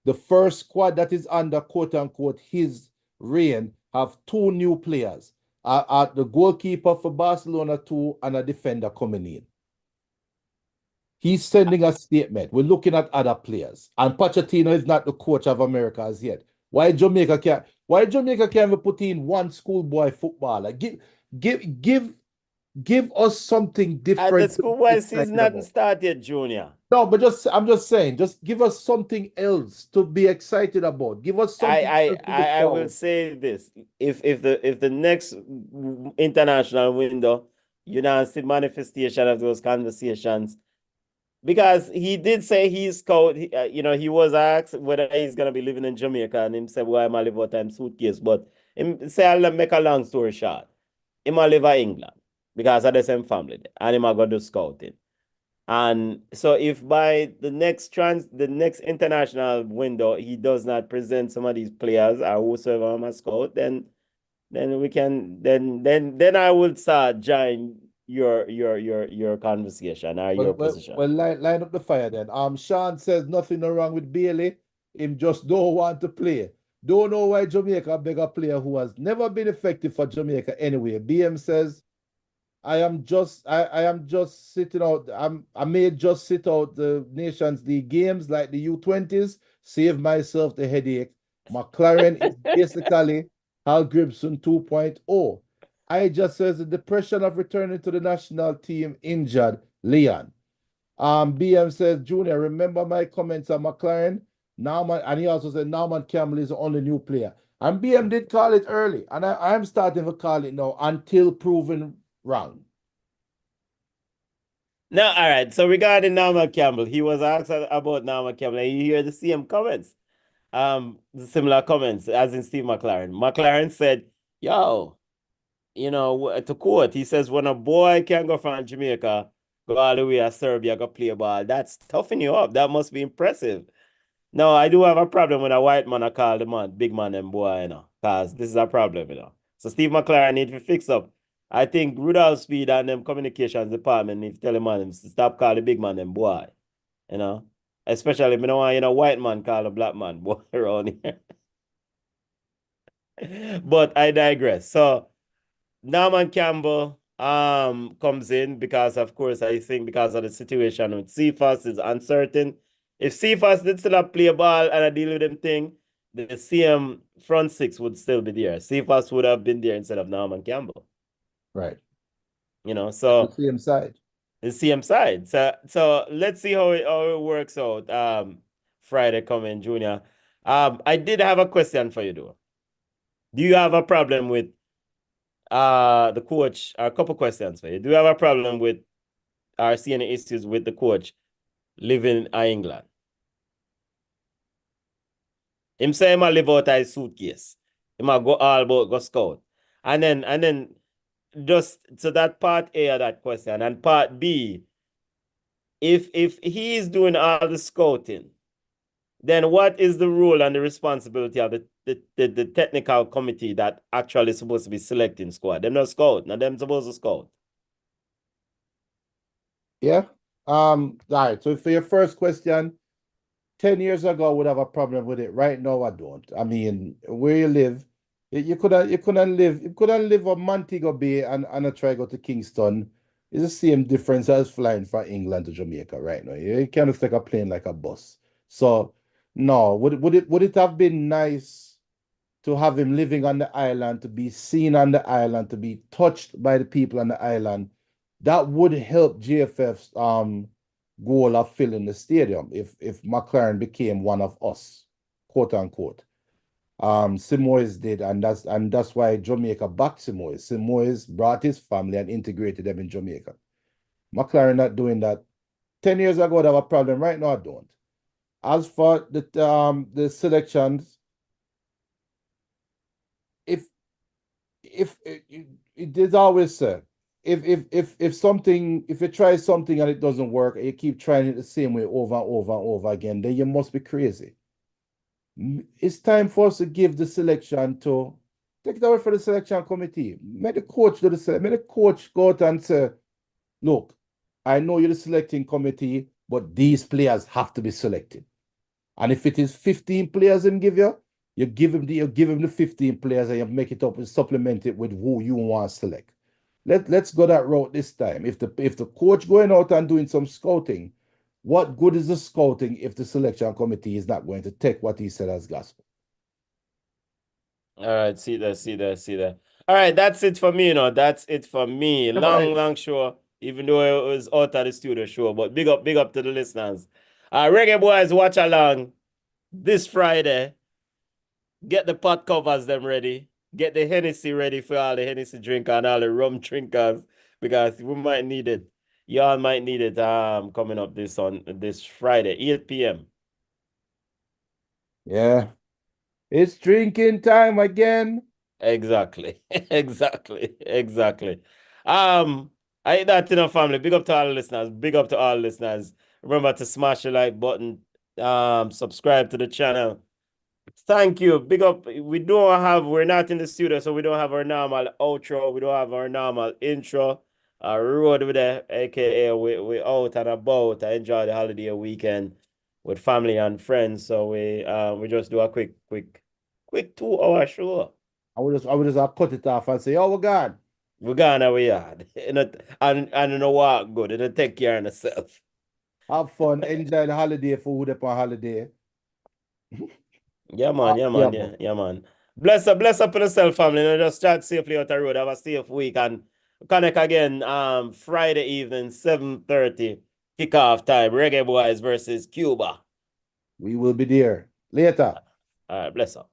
Speaker 2: the first squad that is under quote unquote his reign have two new players. The goalkeeper for Barcelona two and a defender coming in. He's sending a statement. We're looking at other players, and Pochettino is not the coach of Americas yet. Why Jamaica can't put in one schoolboy footballer? Give us something
Speaker 1: At the
Speaker 2: different to be
Speaker 1: schoolboy season
Speaker 2: excited
Speaker 1: hasn't
Speaker 2: about.
Speaker 1: started, Junior.
Speaker 2: No, but I'm just saying, just give us something else to be excited about. Give us
Speaker 1: I
Speaker 2: something
Speaker 1: I
Speaker 2: else to look
Speaker 1: I, I will
Speaker 2: forward.
Speaker 1: say this: if the next international window, you now see manifestation of those conversations, because he did say he's scout. He was asked whether he's gonna be living in Jamaica, and him said, "Why am I live out time suitcase?" But him say, "I'll make a long story short. Him a live in England because of the same family there, and him a go do scouting." And so if by the next international window he does not present some of these players or whosoever I'm a scout, then we can then I would start join your conversation or
Speaker 2: Well,
Speaker 1: your
Speaker 2: well,
Speaker 1: position.
Speaker 2: well line up the fire then. Sean says nothing wrong with Bailey. Him just don't want to play. Don't know why Jamaica beg a player who has never been effective for Jamaica anyway. BM says I am just sitting out. I may just sit out the Nations League games like the U20s, save myself the headache. McLaren is basically Hal Gibson 2.0. I just says the depression of returning to the national team injured Leon. BM says, Junior, remember my comments on McLaren? Nauman, and he also said Nauman Campbell is the only new player. And BM did call it early, and I'm starting to call it now until proven wrong.
Speaker 1: No, all right. So regarding Norman Campbell, he was asked about Norman Campbell, and you hear the same comments, similar comments as in Steve McLaren. McLaren said, "Yo, to quote, he says, when a boy can go from Jamaica, go all the way to Serbia, go play ball, that's toughen you up. That must be impressive." No, I do have a problem when a white man I call the man, big man and boy, because this is a problem. So Steve McLaren need to fix up. I think Rudolph Speed and them communications department need to tell him man to stop calling the big man and boy, you know. Especially if you don't want, white man call a black man boy around here. But I digress. So Norman Campbell comes in because, of course, I think because of the situation with Cephas is uncertain. If Cephas did still have play a ball and I deal with them thing, the CM front six would still be there. Cephas would have been there instead of Norman Campbell.
Speaker 2: Right.
Speaker 1: You know,
Speaker 2: The
Speaker 1: so
Speaker 2: same side.
Speaker 1: the CM side. So let's see how it works out. Friday coming, Junior. I did have a question for you though. Do you have a problem with the coach? A couple questions for you. Do you have a problem with seeing any issues with the coach living in England? Him say him a live out of his suitcase. Him a go all about go scout. And then just so that part A of that question. And part B, if he is doing all the scouting, then what is the role and the responsibility of the technical committee that actually supposed to be selecting squad? Them not scout, now them supposed to scout.
Speaker 2: Yeah. All right. So for your first question, 10 years ago, I would have a problem with it. Right now, I don't. I mean, where you live, you couldn't live on Montego Bay and try go to Kingston. It's the same difference as flying from England to Jamaica right now. You can't take a plane like a bus. So no, would it have been nice to have him living on the island, to be seen on the island, to be touched by the people on the island? That would help GFF's goal of filling the stadium if McLaren became one of us, quote unquote. Simoes did, and that's why Jamaica backed Simoes. Simoes brought his family and integrated them in Jamaica. McLaren not doing that. 10 years ago, I have a problem. Right now, I don't. As for the selections, if it is always said, if you try something and it doesn't work, and you keep trying it the same way over and over and over again, then you must be crazy. It's time for us to give the selection to take it away for the selection committee. Make the coach do the select. Make the coach go out and say, look, I know you're the selecting committee, but these players have to be selected. And if it is 15 players him give you, you give him the 15 players and you make it up and supplement it with who you want to select. Let's go that route this time. If the coach going out and doing some scouting, what good is the scouting if the selection committee is not going to take what he said as gospel?
Speaker 1: All right, see that, see that, see that. All right, that's it for me, That's it for me.
Speaker 2: Yeah, man.
Speaker 1: Long show, even though it was out of the studio show, but big up to the listeners. Reggae boys, watch along this Friday. Get the pot covers them ready. Get the Hennessy ready for all the Hennessy drinker and all the rum drinkers because we might need it. Y'all might need it coming up this Friday, 8 p.m.
Speaker 2: Yeah. It's drinking time again.
Speaker 1: Exactly. Exactly. Um, I ain't that in our family. Big up to all the listeners. Big up to all listeners. Remember to smash the like button. Subscribe to the channel. Thank you. Big up. We're not in the studio, so we don't have our normal outro. We don't have our normal intro. Road with the aka we out and about. I enjoy the holiday weekend with family and friends. So we just do a quick 2 hour show.
Speaker 2: I would just have cut it off and say, oh, we're gone.
Speaker 1: We're gone our yard. And you know what good. It'll take care of itself.
Speaker 2: Have fun. Enjoy the holiday for who they on holiday.
Speaker 1: Yeah, man.
Speaker 2: Yeah,
Speaker 1: Yeah, man. Bless up on yourself, family. Just start safely out the road. Have a safe week and connect again Friday evening, 7:30, kickoff time. Reggae Boys versus Cuba.
Speaker 2: we will be there. Later.
Speaker 1: All right, bless up.